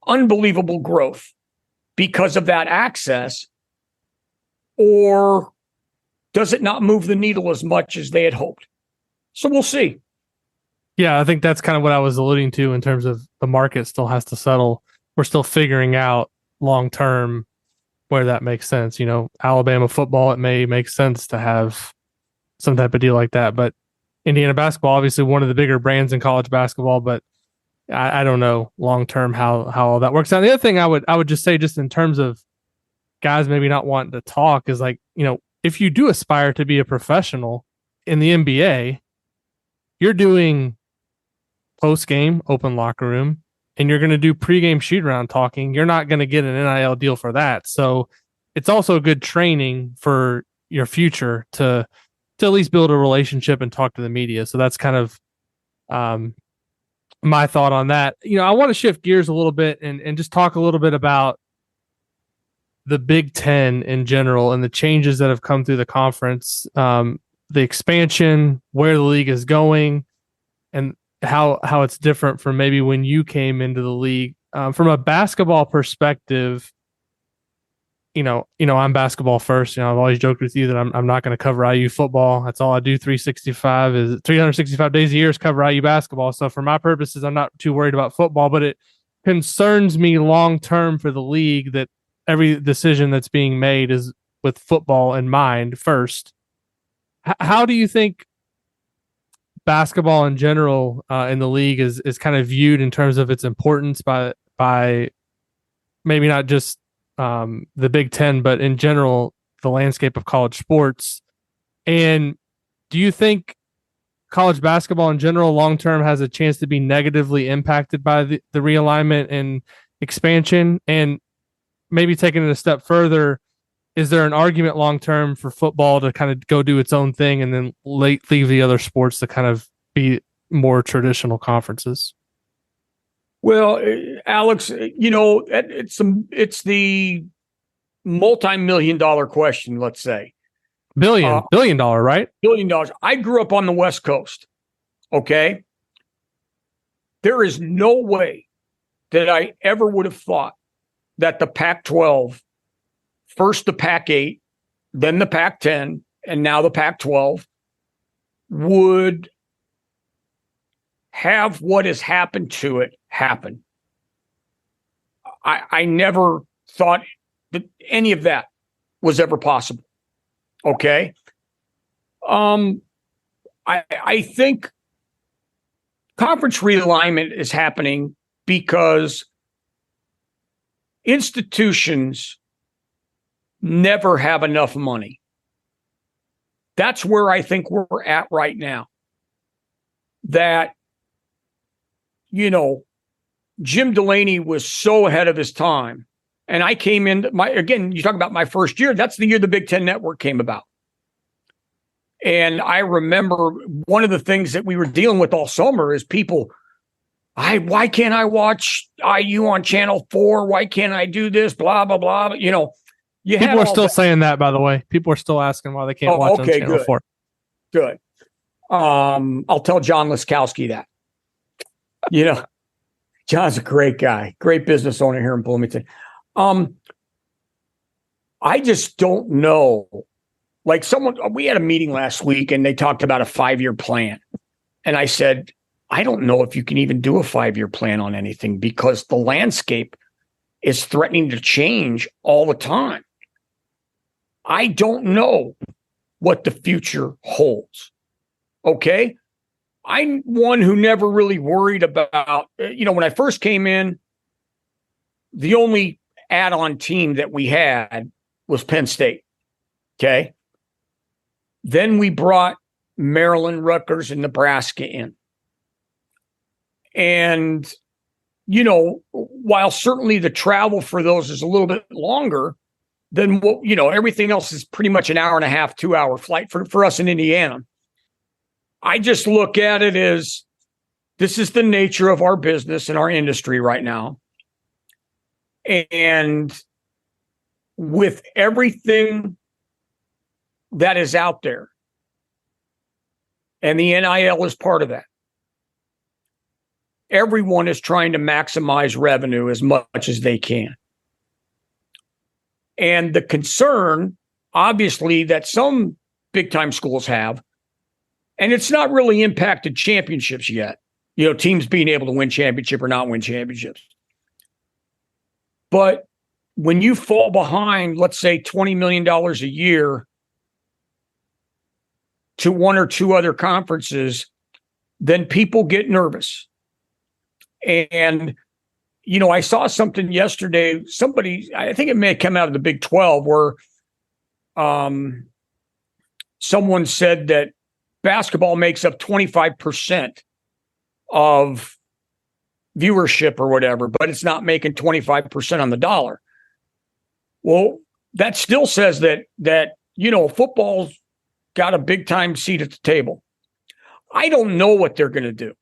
unbelievable growth because of that access, or does it not move the needle as much as they had hoped? So we'll see. Yeah, I think that's kind of what I was alluding to in terms of the market still has to settle. We're still figuring out long term where that makes sense. Alabama football, it may make sense to have some type of deal like that. But Indiana basketball, obviously one of the bigger brands in college basketball, but I don't know long term how all that works out. The other thing I would just say, just in terms of guys maybe not wanting to talk, is like, if you do aspire to be a professional in the NBA, you're doing post game open locker room, and you're going to do pregame shoot around talking. You're not going to get an NIL deal for that. So it's also good training for your future to to at least build a relationship and talk to the media. So that's kind of my thought on that. I want to shift gears a little bit and just talk a little bit about the Big Ten in general and the changes that have come through the conference, the expansion, where the league is going, and how it's different from maybe when you came into the league. From a basketball perspective, I'm basketball first. I've always joked with you that I'm not going to cover IU football. That's all I do. 365 days a year is cover IU basketball. So for my purposes, I'm not too worried about football, but it concerns me long term for the league that every decision that's being made is with football in mind first. How do you think basketball in general in the league is kind of viewed in terms of its importance by maybe not just the Big Ten, but in general, the landscape of college sports? And do you think college basketball in general long-term has a chance to be negatively impacted by the realignment and expansion? And maybe taking it a step further, is there an argument long-term for football to kind of go do its own thing and then leave the other sports to kind of be more traditional conferences? Well, Alex, it's the multi-million-dollar question, let's say. Billion dollar, right? $1 billion. I grew up on the West Coast. Okay. There is no way that I ever would have thought that the Pac-12, first the Pac-8, then the Pac-10, and now the Pac-12 would have what has happened to it happen. I never thought that any of that was ever possible. Okay. I think conference realignment is happening because institutions never have enough money. That's where I think we're at right now. That, Jim Delaney was so ahead of his time. And I came in, you talk about my first year, that's the year the Big Ten Network came about. And I remember one of the things that we were dealing with all summer is people, why can't I watch IU on Channel 4? Why can't I do this? Blah, blah, blah. But, people are still saying that, by the way. People are still asking why they can't watch on Channel 4. Good. I'll tell John Liskowski that. John's a great guy, great business owner here in Bloomington. I just don't know. Like we had a meeting last week and they talked about a 5-year plan. And I said, I don't know if you can even do a 5-year plan on anything because the landscape is threatening to change all the time. I don't know what the future holds. Okay. I'm one who never really worried about, when I first came in, the only add-on team that we had was Penn State. Okay. Then we brought Maryland, Rutgers, and Nebraska in. And, while certainly the travel for those is a little bit longer than what, everything else is pretty much an hour and a half, 2-hour flight for us in Indiana. I just look at it as this is the nature of our business and our industry right now. And with everything that is out there, and the NIL is part of that, everyone is trying to maximize revenue as much as they can. And the concern, obviously, that some big-time schools have, and it's not really impacted championships yet, teams being able to win championship or not win championships. But when you fall behind, let's say $20 million a year to one or two other conferences, then people get nervous. And, I saw something yesterday, I think it may have come out of the Big 12 where someone said that basketball makes up 25% of viewership or whatever, but it's not making 25% on the dollar. Well, that still says that football's got a big time seat at the table. I don't know what they're going to do.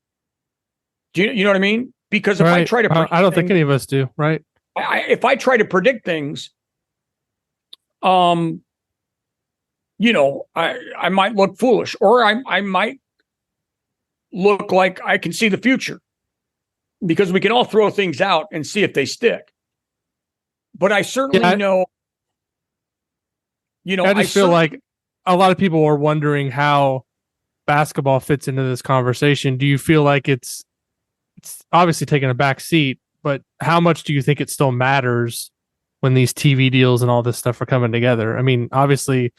You know what I mean? Because if I try to predict I don't think any of us do, right? If I try to predict things, I might look foolish, or I might look like I can see the future, because we can all throw things out and see if they stick. But I certainly know. I just feel like a lot of people are wondering how basketball fits into this conversation. Do you feel like it's obviously taking a back seat, but how much do you think it still matters when these TV deals and all this stuff are coming together? I mean, obviously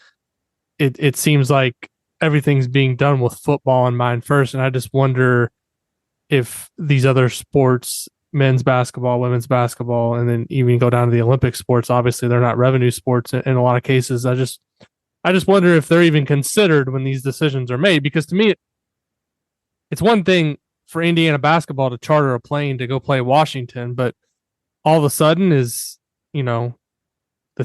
it seems like everything's being done with football in mind first. And I just wonder if these other sports, men's basketball, women's basketball, and then even go down to the Olympic sports, obviously they're not revenue sports in a lot of cases. I just wonder if they're even considered when these decisions are made, because to me, it's one thing for Indiana basketball to charter a plane to go play Washington, but all of a sudden is, the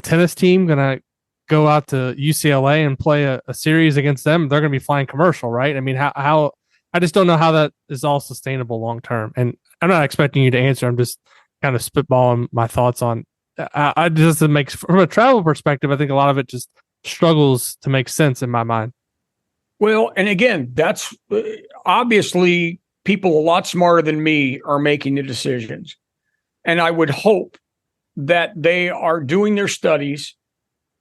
tennis team going to go out to UCLA and play a series against them? They're going to be flying commercial, right? I mean, how I just don't know how that is all sustainable long term. And I'm not expecting you to answer. I'm just kind of spitballing my thoughts on. I just, it makes, from a travel perspective, I think a lot of it just struggles to make sense in my mind. Well, and again, that's obviously people a lot smarter than me are making the decisions. And I would hope that they are doing their studies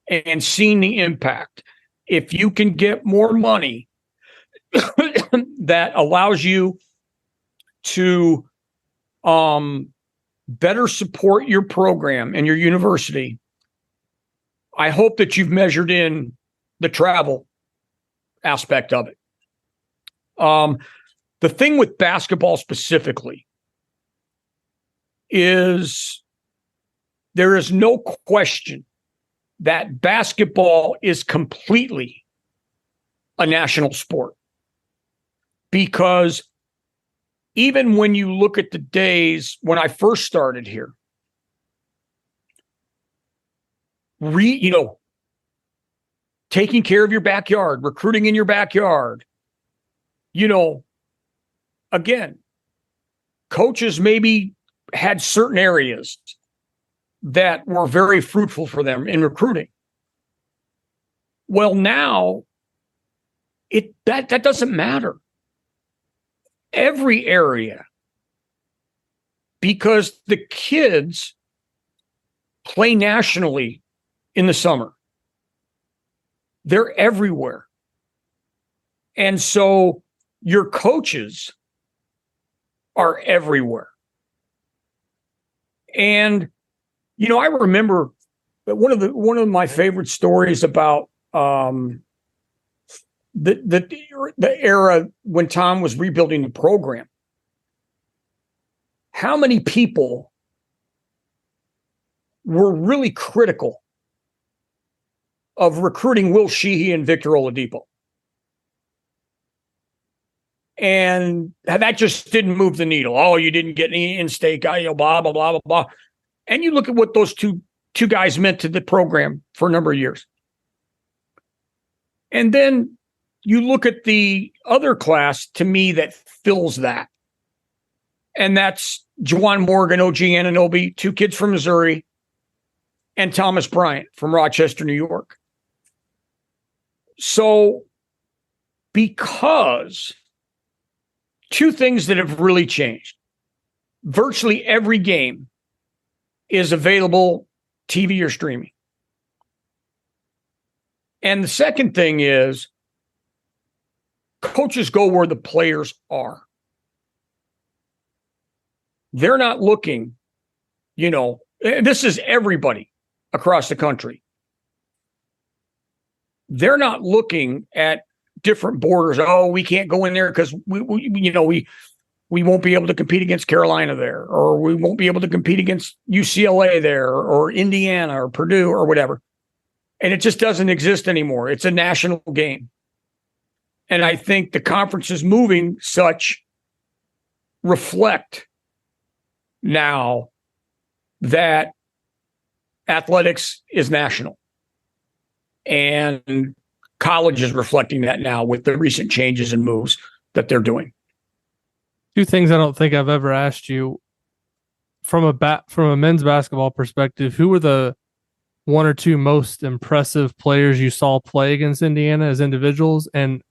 and seeing the impact. If you can get more money that allows you to better support your program and your university, I hope that you've measured in the travel aspect of it. The thing with basketball specifically is there is no question that basketball is completely a national sport. Because even when you look at the days when I first started here, taking care of your backyard, recruiting in your backyard, again, coaches maybe had certain areas that were very fruitful for them in recruiting. Well, now that doesn't matter. Every area, because the kids play nationally in the summer. They're everywhere. And so your coaches are everywhere. And, I remember that one of my favorite stories about the era when Tom was rebuilding the program. How many people were really critical of recruiting Will Sheehy and Victor Oladipo? And that just didn't move the needle. Oh, you didn't get any in-state guy, blah, blah, blah, blah, blah. And you look at what those two guys meant to the program for a number of years. And then you look at the other class, to me, that fills that. And that's Juwan Morgan, OG Anunoby, two kids from Missouri, and Thomas Bryant from Rochester, New York. So, because two things that have really changed. Virtually every game is available TV or streaming. And the second thing is coaches go where the players are. They're not looking, this is everybody across the country. They're not looking at different borders. Oh, we can't go in there because we won't be able to compete against Carolina there, or we won't be able to compete against UCLA there, or Indiana, or Purdue, or whatever. And it just doesn't exist anymore. It's a national game. And I think the conferences moving such reflect now that athletics is national. And college is reflecting that now with the recent changes and moves that they're doing. Two things I don't think I've ever asked you from a men's basketball perspective. Who were the one or two most impressive players you saw play against Indiana as individuals? And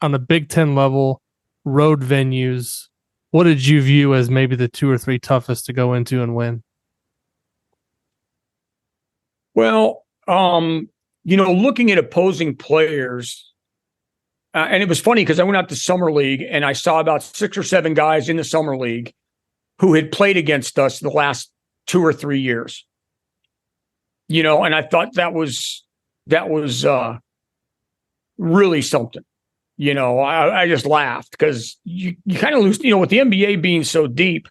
on a Big Ten level, road venues, what did you view as maybe the two or three toughest to go into and win? Well, looking at opposing players, and it was funny because I went out to Summer League and I saw about 6 or 7 guys in the Summer League who had played against us the last 2 or 3 years. And I thought that was really something. I just laughed because you kind of lose, with the NBA being so deep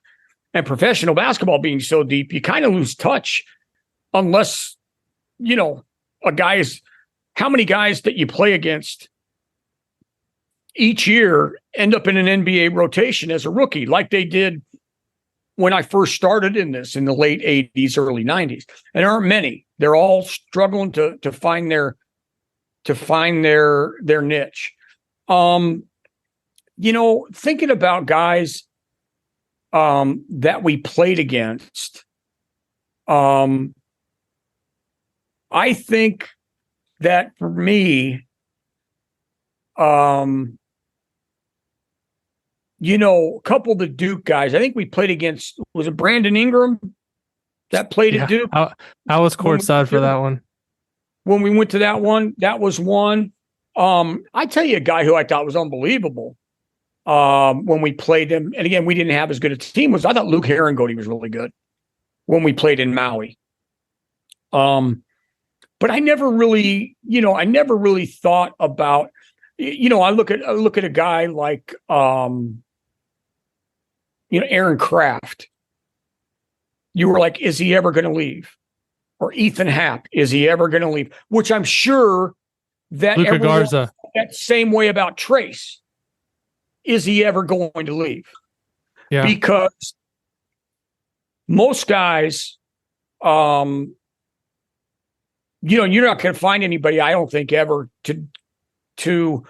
and professional basketball being so deep, you kind of lose touch unless, how many guys that you play against each year end up in an NBA rotation as a rookie, like they did when I first started in this in the late 80s, early 90s. And there aren't many. They're all struggling to find their niche. Thinking about guys that we played against, I think that for me, a couple of the Duke guys, I think we played against, was it Brandon Ingram that played at Duke? I was courtside for that one. When we went to that one, that was one. I tell you a guy who I thought was unbelievable when we played him. And again, we didn't have as good a team. I thought Luke Herringody was really good when we played in Maui. But I never really thought about, I look at a guy like, Aaron Kraft. You were like, is he ever going to leave? Or Ethan Happ, is he ever going to leave? Which I'm sure that Luka everyone Garza. That same way about Trace. Is he ever going to leave? Yeah. Because most guys, you're not going to find anybody, I don't think, ever to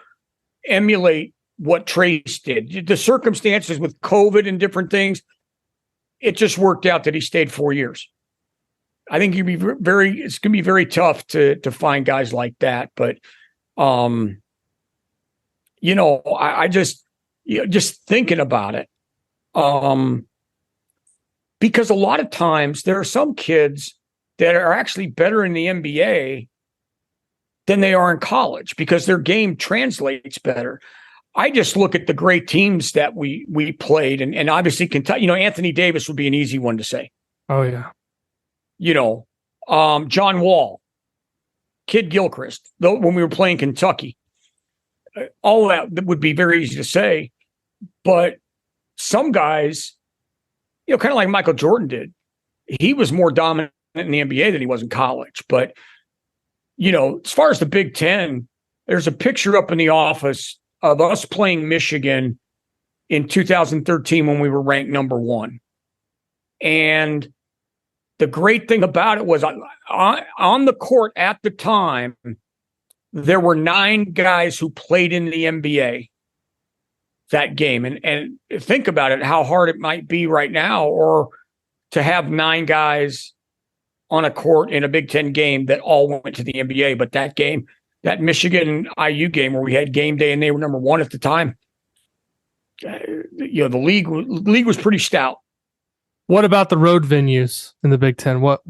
emulate what Trace did. The circumstances with COVID and different things, it just worked out that he stayed 4 years. I think it's going to be very tough to find guys like that. But, I just thinking about it, because a lot of times there are some kids that are actually better in the NBA than they are in college because their game translates better. I just look at the great teams that we played, and obviously Kentucky. Anthony Davis would be an easy one to say. Oh yeah. John Wall, Kid Gilchrist. Though when we were playing Kentucky, all that would be very easy to say. But some guys, kind of like Michael Jordan did, he was more dominant in the NBA than he was in college. But as far as the Big Ten, there's a picture up in the office of us playing Michigan in 2013 when we were ranked number 1. And the great thing about it was on the court at the time, there were 9 guys who played in the NBA that game. And think about it, how hard it might be right now, or to have 9 guys on a court in a Big Ten game that all went to the NBA. But that game, that Michigan IU game where we had game day and they were number 1 at the time, the league was pretty stout. What about the road venues in the Big Ten? What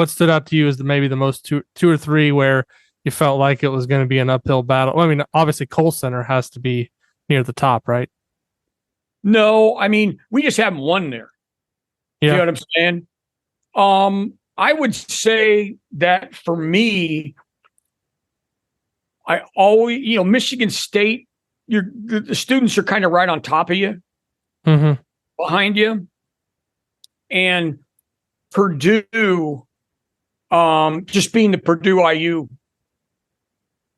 stood out to you as maybe the most two or three where you felt like it was going to be an uphill battle? Well, I mean, obviously Kohl Center has to be near the top, right? No, I mean, we just haven't won there. Yeah. You know what I'm saying? I would say that for me, I always, Michigan State, the students are kind of right on top of you, behind you. And Purdue, just being the Purdue IU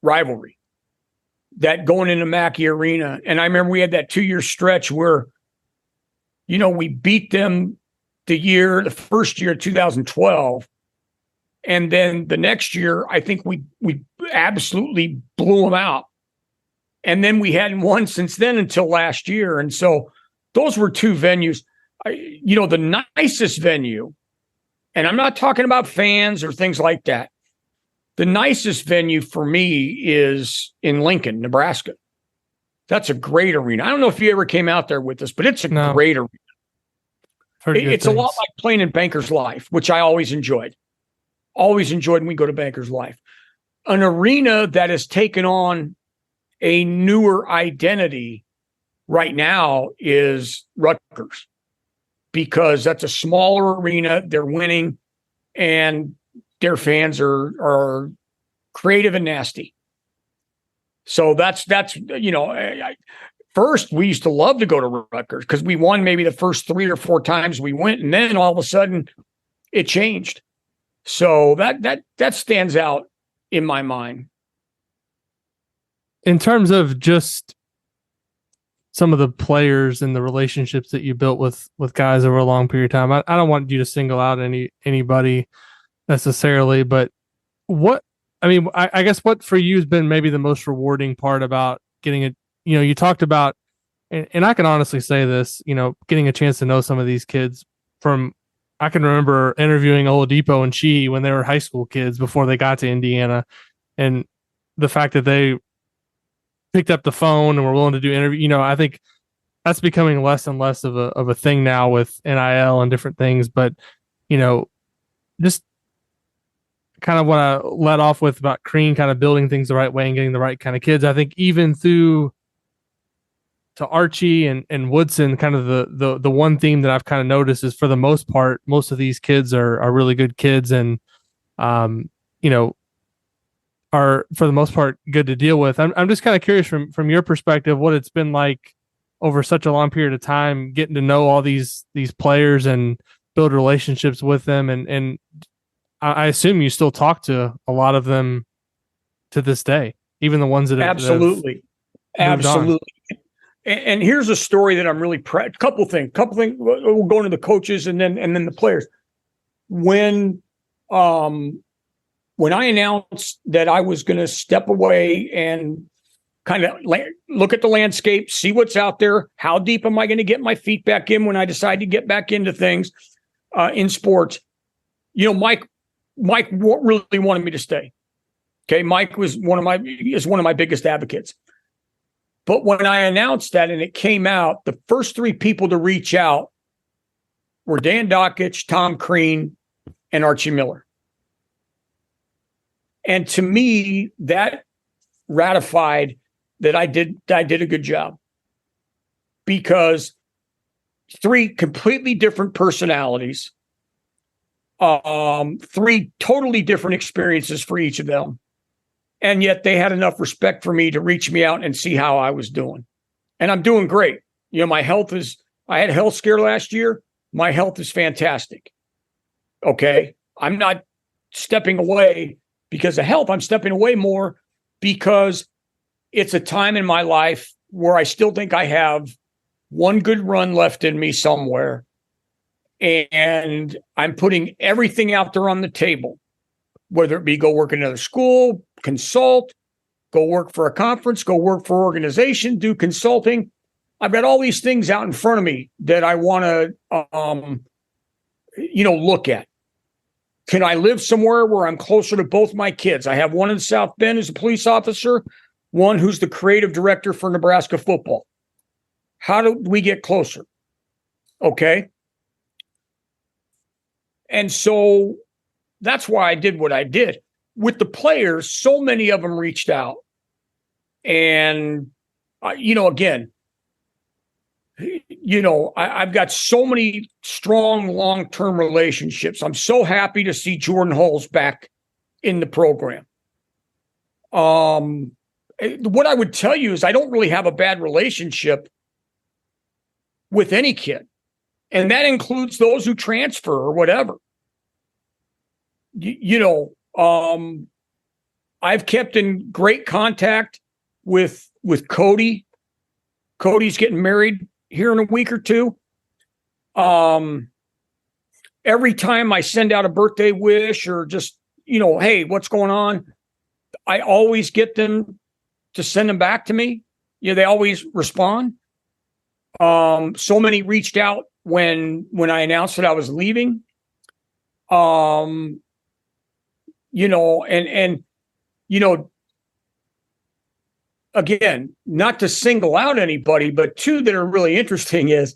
rivalry, that going into Mackey Arena. And I remember we had that 2-year stretch where, we beat them the first year, 2012. And then the next year, I think we absolutely blew them out. And then we hadn't won since then until last year. And so those were two venues. The nicest venue, and I'm not talking about fans or things like that. The nicest venue for me is in Lincoln, Nebraska. That's a great arena. I don't know if you ever came out there with us, but it's a great arena. It's a lot like playing in Bankers Life, which I always enjoyed. Always enjoyed when we go to Bankers Life. An arena that has taken on a newer identity right now is Rutgers, because that's a smaller arena. They're winning, and their fans are creative and nasty. So that's first we used to love to go to Rutgers because we won maybe the first 3 or 4 times we went, and then all of a sudden it changed. So that stands out in my mind. In terms of just some of the players and the relationships that you built with guys over a long period of time, I don't want you to single out anybody necessarily, but I guess what for you has been maybe the most rewarding part about getting it, you talked about, and I can honestly say this, getting a chance to know some of these kids I can remember interviewing Oladipo and Sheehy when they were high school kids before they got to Indiana, and the fact that they picked up the phone and were willing to do interview, I think that's becoming less and less of a thing now with NIL and different things. But, just kind of what I led off with about Crean kind of building things the right way and getting the right kind of kids. I think even through to Archie and Woodson, kind of the one theme that I've kind of noticed is for the most part, most of these kids are really good kids and, are for the most part good to deal with. I'm just kind of curious from your perspective, what it's been like over such a long period of time, getting to know all these players and build relationships with them. And I assume you still talk to a lot of them to this day, even the ones that have absolutely. And here's a story that I'm really proud. Couple things. We'll go into the coaches and then the players. When I announced that I was going to step away and kind of look at the landscape, see what's out there, how deep am I going to get my feet back in when I decide to get back into things in sports? Mike really wanted me to stay. Okay, Mike is one of my biggest advocates. But when I announced that and it came out, the first 3 people to reach out were Dan Dockich, Tom Crean, and Archie Miller. And to me, that ratified that I did a good job, because 3 completely different personalities, 3 totally different experiences for each of them. And yet they had enough respect for me to reach me out and see how I was doing. And I'm doing great. My health I had a health scare last year. My health is fantastic. Okay. I'm not stepping away because of health. I'm stepping away more because it's a time in my life where I still think I have one good run left in me somewhere. And I'm putting everything out there on the table, whether it be go work at another school, consult, go work for a conference, go work for an organization, do consulting. I've got all these things out in front of me that I want to, look at. Can I live somewhere where I'm closer to both my kids? I have one in South Bend who's a police officer, one who's the creative director for Nebraska football. How do we get closer? Okay. And so that's why I did what I did. With the players, so many of them reached out. And, again, I've got so many strong long-term relationships. I'm so happy to see Jordan Hulls back in the program. What I would tell you is I don't really have a bad relationship with any kid. And that includes those who transfer or whatever. I've kept in great contact with Cody. Cody's getting married here in a week or 2. Every time I send out a birthday wish or just, hey, what's going on? I always get them to send them back to me. They always respond. So many reached out when I announced that I was leaving. And again, not to single out anybody, but two that are really interesting is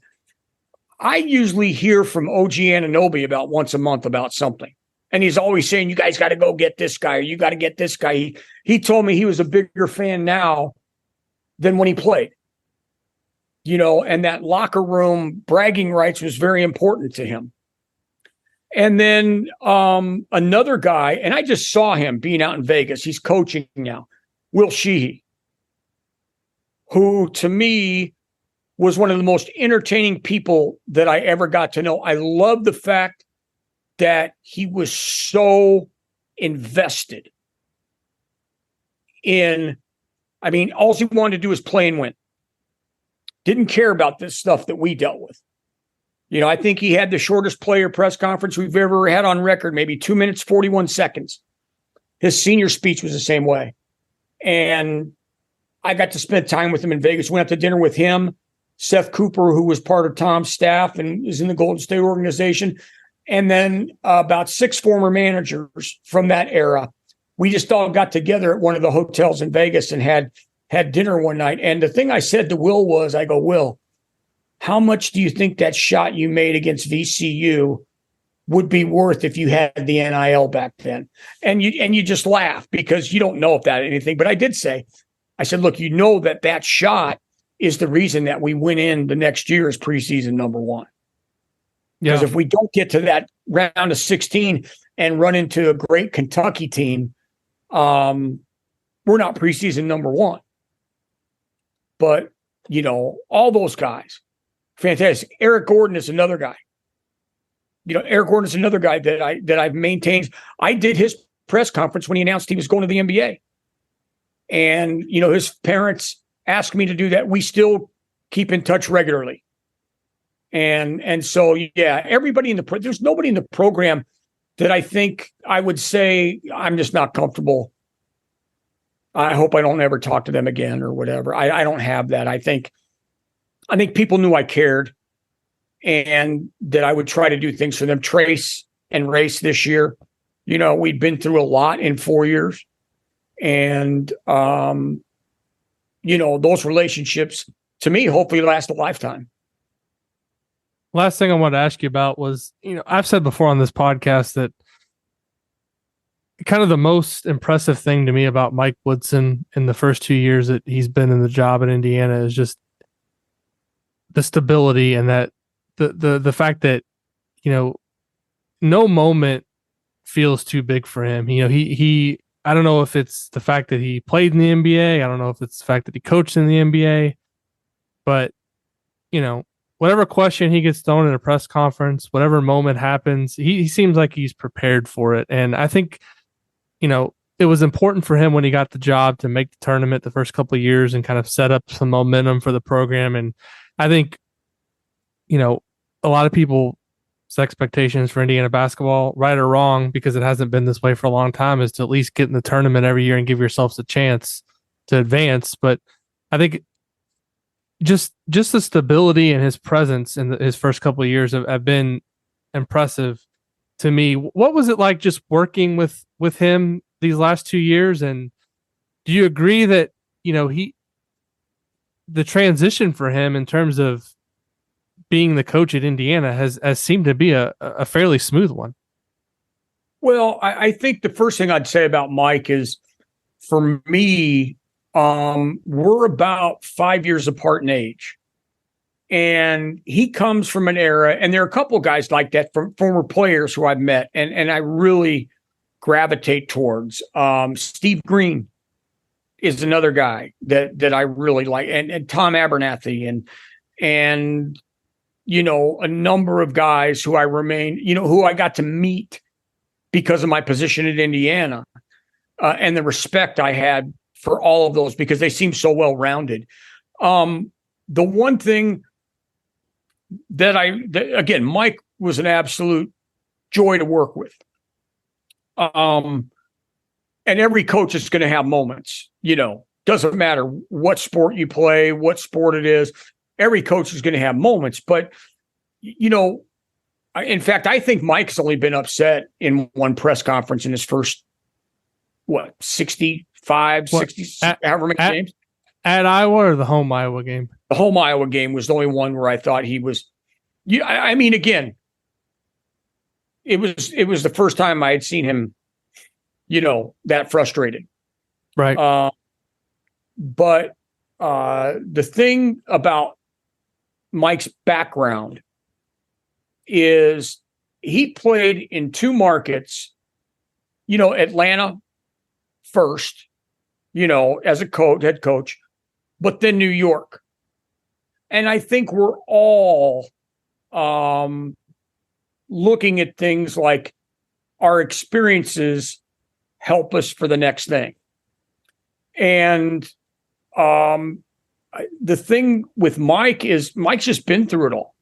I usually hear from OG Anunoby about once a month about something. And he's always saying, you guys got to go get this guy, or you got to get this guy. He told me he was a bigger fan now than when he played. And that locker room bragging rights was very important to him. And then another guy, and I just saw him being out in Vegas. He's coaching now, Will Sheehy, who to me was one of the most entertaining people that I ever got to know. I love the fact that he was so invested in, all he wanted to do was play and win. Didn't care about this stuff that we dealt with. I think he had the shortest player press conference we've ever had on record, maybe 2 minutes, 41 seconds. His senior speech was the same way. And I got to spend time with him in Vegas. Went out to dinner with him, Seth Cooper, who was part of Tom's staff and is in the Golden State organization, and then about 6 former managers from that era. We just all got together at one of the hotels in Vegas and had dinner one night. And the thing I said to Will was, I go, Will, how much do you think that shot you made against VCU would be worth if you had the NIL back then? And you just laugh because you don't know if that anything. But I did say, I said, look, that shot is the reason that we went in the next year as preseason number 1. Because if we don't get to that round of 16 and run into a great Kentucky team, we're not preseason number 1. But, all those guys, fantastic. Eric Gordon is another guy. Eric Gordon is another guy that I've maintained. I did his press conference when he announced he was going to the NBA. And, his parents asked me to do that. We still keep in touch regularly. And so, yeah, everybody there's nobody in the program that I think I would say I'm just not comfortable. I hope I don't ever talk to them again or whatever. I don't have that. I think people knew I cared and that I would try to do things for them. Trace and Race this year, we'd been through a lot in 4 years. And, those relationships, to me, hopefully last a lifetime. Last thing I wanted to ask you about was, I've said before on this podcast that kind of the most impressive thing to me about Mike Woodson in the first 2 years that he's been in the job in Indiana is just the stability and that the fact that, no moment feels too big for him. He I don't know if it's the fact that he played in the NBA. I don't know if it's the fact that he coached in the NBA, but whatever question he gets thrown in a press conference, whatever moment happens, he seems like he's prepared for it. And I think, it was important for him when he got the job to make the tournament the first couple of years and kind of set up some momentum for the program. And I think, a lot of people's expectations for Indiana basketball, right or wrong, because it hasn't been this way for a long time, is to at least get in the tournament every year and give yourselves a chance to advance. But I think just the stability and his presence in his first couple of years have been impressive to me. What was it like just working with him these last 2 years? And do you agree that, the transition for him in terms of being the coach at Indiana has seemed to be a fairly smooth one? Well, I think the first thing I'd say about Mike is, for me, we're about 5 years apart in age. And he comes from an era, and there are a couple of guys like that from former players who I've met, and I really gravitate towards. Steve Green is another guy that I really like, and Tom Abernathy, and a number of guys who who I got to meet because of my position at Indiana, and the respect I had for all of those because they seem so well-rounded. The one thing that again, Mike was an absolute joy to work with. And every coach is going to have moments, doesn't matter what sport you play, what sport it is. Every coach is going to have moments. But, in fact, I think Mike's only been upset in one press conference in his first, 65, 60, however many games? At Iowa or the home Iowa game? The home Iowa game was the only one where I thought he was, again, it was the first time I had seen him, that frustrated. Right. But the thing about Mike's background is he played in two markets, Atlanta first, as a head coach, but then New York. And I think we're all looking at things like our experiences help us for the next thing. And the thing with Mike is Mike's just been through it all,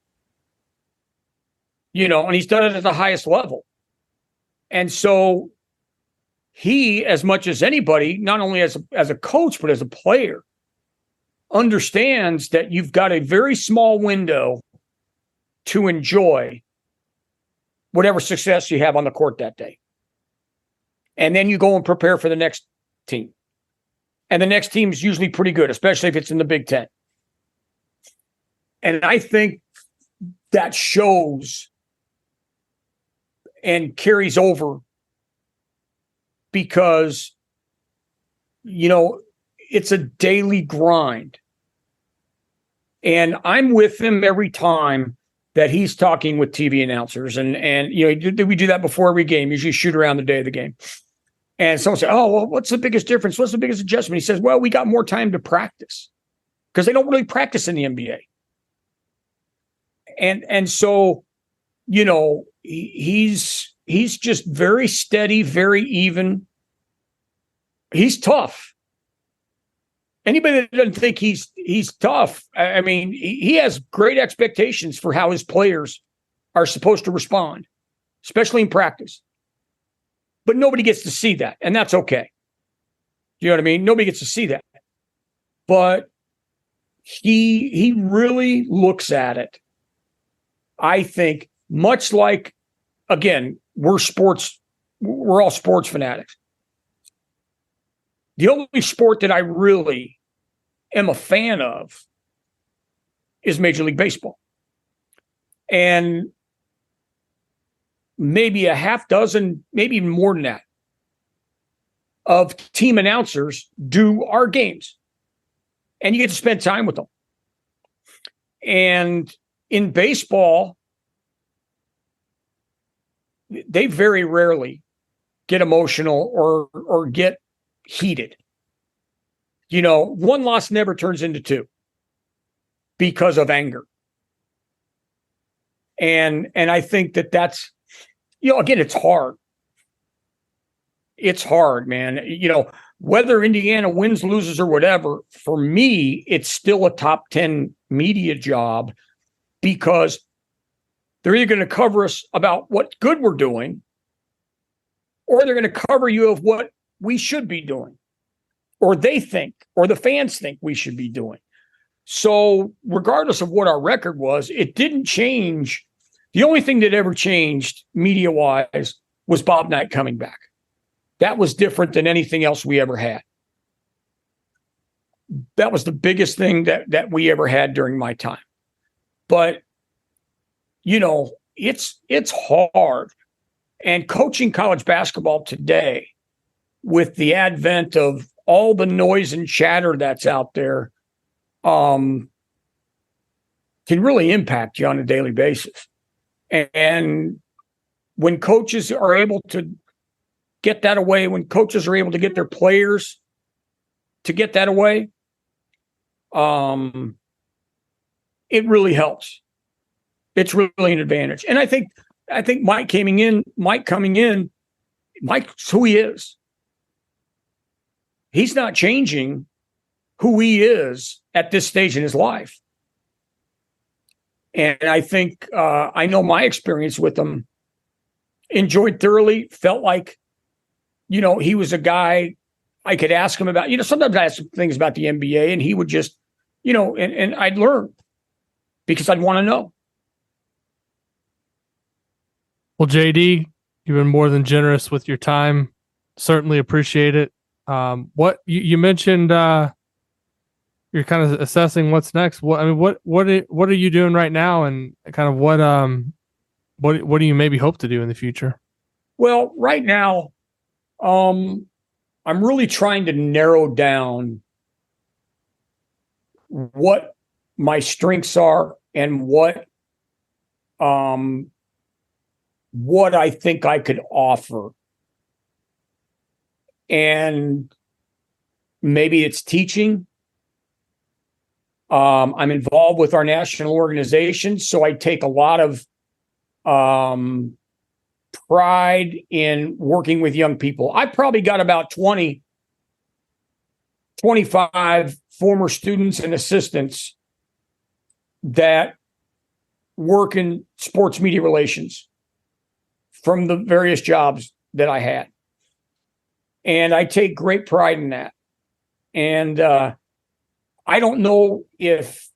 and he's done it at the highest level. And so he, as much as anybody, not only as a coach, but as a player, understands that you've got a very small window to enjoy whatever success you have on the court that day. And then you go and prepare for the next team. And the next team is usually pretty good, especially if it's in the Big Ten. And I think that shows and carries over because, it's a daily grind. And I'm with him every time that he's talking with TV announcers. And we do that before every game, usually shoot around the day of the game. And someone said, oh, well, what's the biggest difference? What's the biggest adjustment? He says, well, we got more time to practice because they don't really practice in the NBA. And so, he's just very steady, very even. He's tough. Anybody that doesn't think he's tough, he has great expectations for how his players are supposed to respond, especially in practice. But nobody gets to see that, and that's okay. You know what I mean? Nobody gets to see that. But he really looks at it, I think, much like, again, we're all sports fanatics. The only sport that I really am a fan of is Major League Baseball. And maybe a half dozen, maybe even more than that, of team announcers do our games. And you get to spend time with them. And in baseball, they very rarely get emotional or get heated. One loss never turns into two because of anger. And I think that's, again, it's hard. It's hard, man. Whether Indiana wins, loses, or whatever, for me, it's still a top 10 media job because they're either going to cover us about what good we're doing, or they're going to cover you of what we should be doing, or they think, or the fans think we should be doing. So regardless of what our record was, it didn't change. The only thing that ever changed media-wise was Bob Knight coming back. That was different than anything else we ever had. That was the biggest thing that we ever had during my time. But, it's hard. And coaching college basketball today, with the advent of all the noise and chatter that's out there, can really impact you on a daily basis. And when coaches are able to get that away, when coaches are able to get their players to get that away, it really helps. It's really an advantage. And I think Mike coming in, Mike's who he is. He's not changing who he is at this stage in his life. And I think I know my experience with him, enjoyed thoroughly, felt like, he was a guy I could ask him about, sometimes I ask him things about the NBA and he would just, and I'd learn because I'd want to know. Well, JD, you've been more than generous with your time. Certainly appreciate it. What you mentioned, you're kind of assessing what's next. What are you doing right now, and kind of what do you maybe hope to do in the future? Well, right now, I'm really trying to narrow down what my strengths are and what I think I could offer. And maybe it's teaching. I'm involved with our national organization, so I take a lot of pride in working with young people. I've probably got about 20, 25 former students and assistants that work in sports media relations from the various jobs that I had. And I take great pride in that. And I don't know if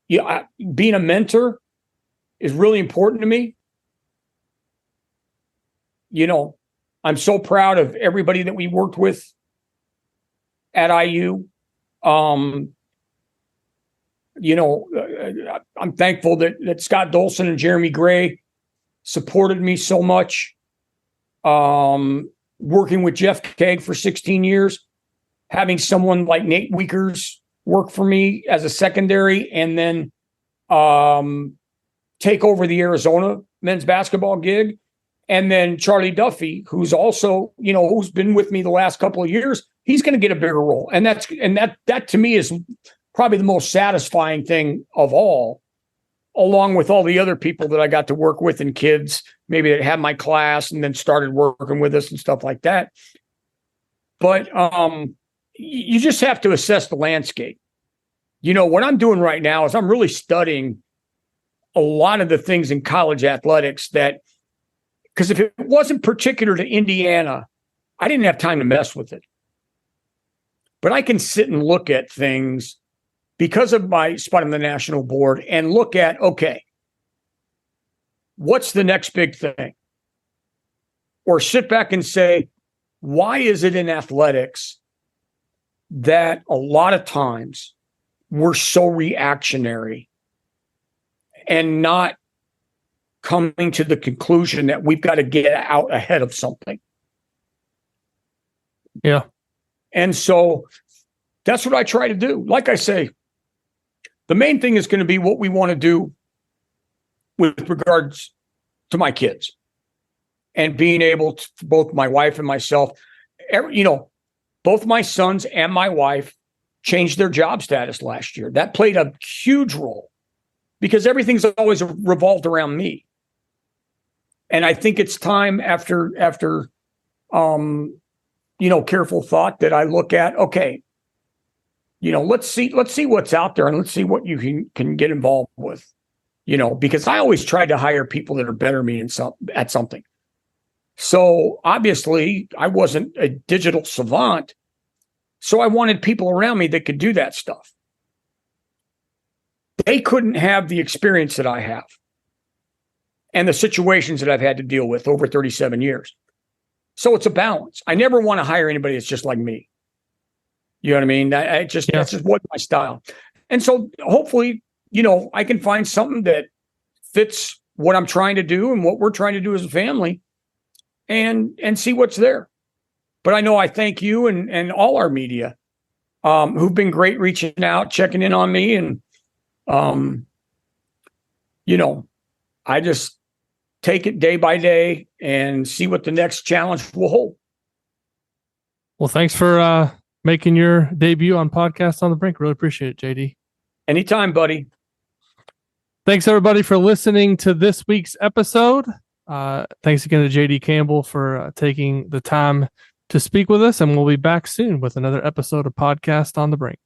being a mentor is really important to me. I'm so proud of everybody that we worked with at IU. I'm thankful that Scott Dolson and Jeremy Gray supported me so much. Working with Jeff Kegg for 16 years, having someone like Nate Weekers work for me as a secondary, and then take over the Arizona men's basketball gig. And then Charlie Duffy, who's also, who's been with me the last couple of years, he's going to get a bigger role. And that to me is probably the most satisfying thing of all, along with all the other people that I got to work with and kids, maybe that had my class and then started working with us and stuff like that. But you just have to assess the landscape. What I'm doing right now is I'm really studying a lot of the things in college athletics because if it wasn't particular to Indiana, I didn't have time to mess with it. But I can sit and look at things because of my spot on the national board and look at, okay, what's the next big thing? Or sit back and say, why is it in athletics that a lot of times we're so reactionary and not coming to the conclusion that we've got to get out ahead of something? Yeah. And so that's what I try to do. Like I say, the main thing is going to be what we want to do with regards to my kids and being able to, both my wife and myself, both my sons and my wife changed their job status last year. That played a huge role because everything's always revolved around me. And I think it's time after careful thought that I look at, okay, let's see what's out there and let's see what you can get involved with, because I always tried to hire people that are better than me at something. So obviously I wasn't a digital savant. So I wanted people around me that could do that stuff. They couldn't have the experience that I have and the situations that I've had to deal with over 37 years. So it's a balance. I never want to hire anybody that's just like me. You know what I mean? That's just what my style. And so hopefully, I can find something that fits what I'm trying to do and what we're trying to do as a family and see what's there. But I know I thank you and all our media who've been great reaching out, checking in on me. And, I just take it day by day and see what the next challenge will hold. Well, thanks for making your debut on Podcast on the Brink. Really appreciate it, JD. Anytime, buddy. Thanks, everybody, for listening to this week's episode. Thanks again to JD Campbell for taking the time to speak with us, and we'll be back soon with another episode of Podcast on the Brink.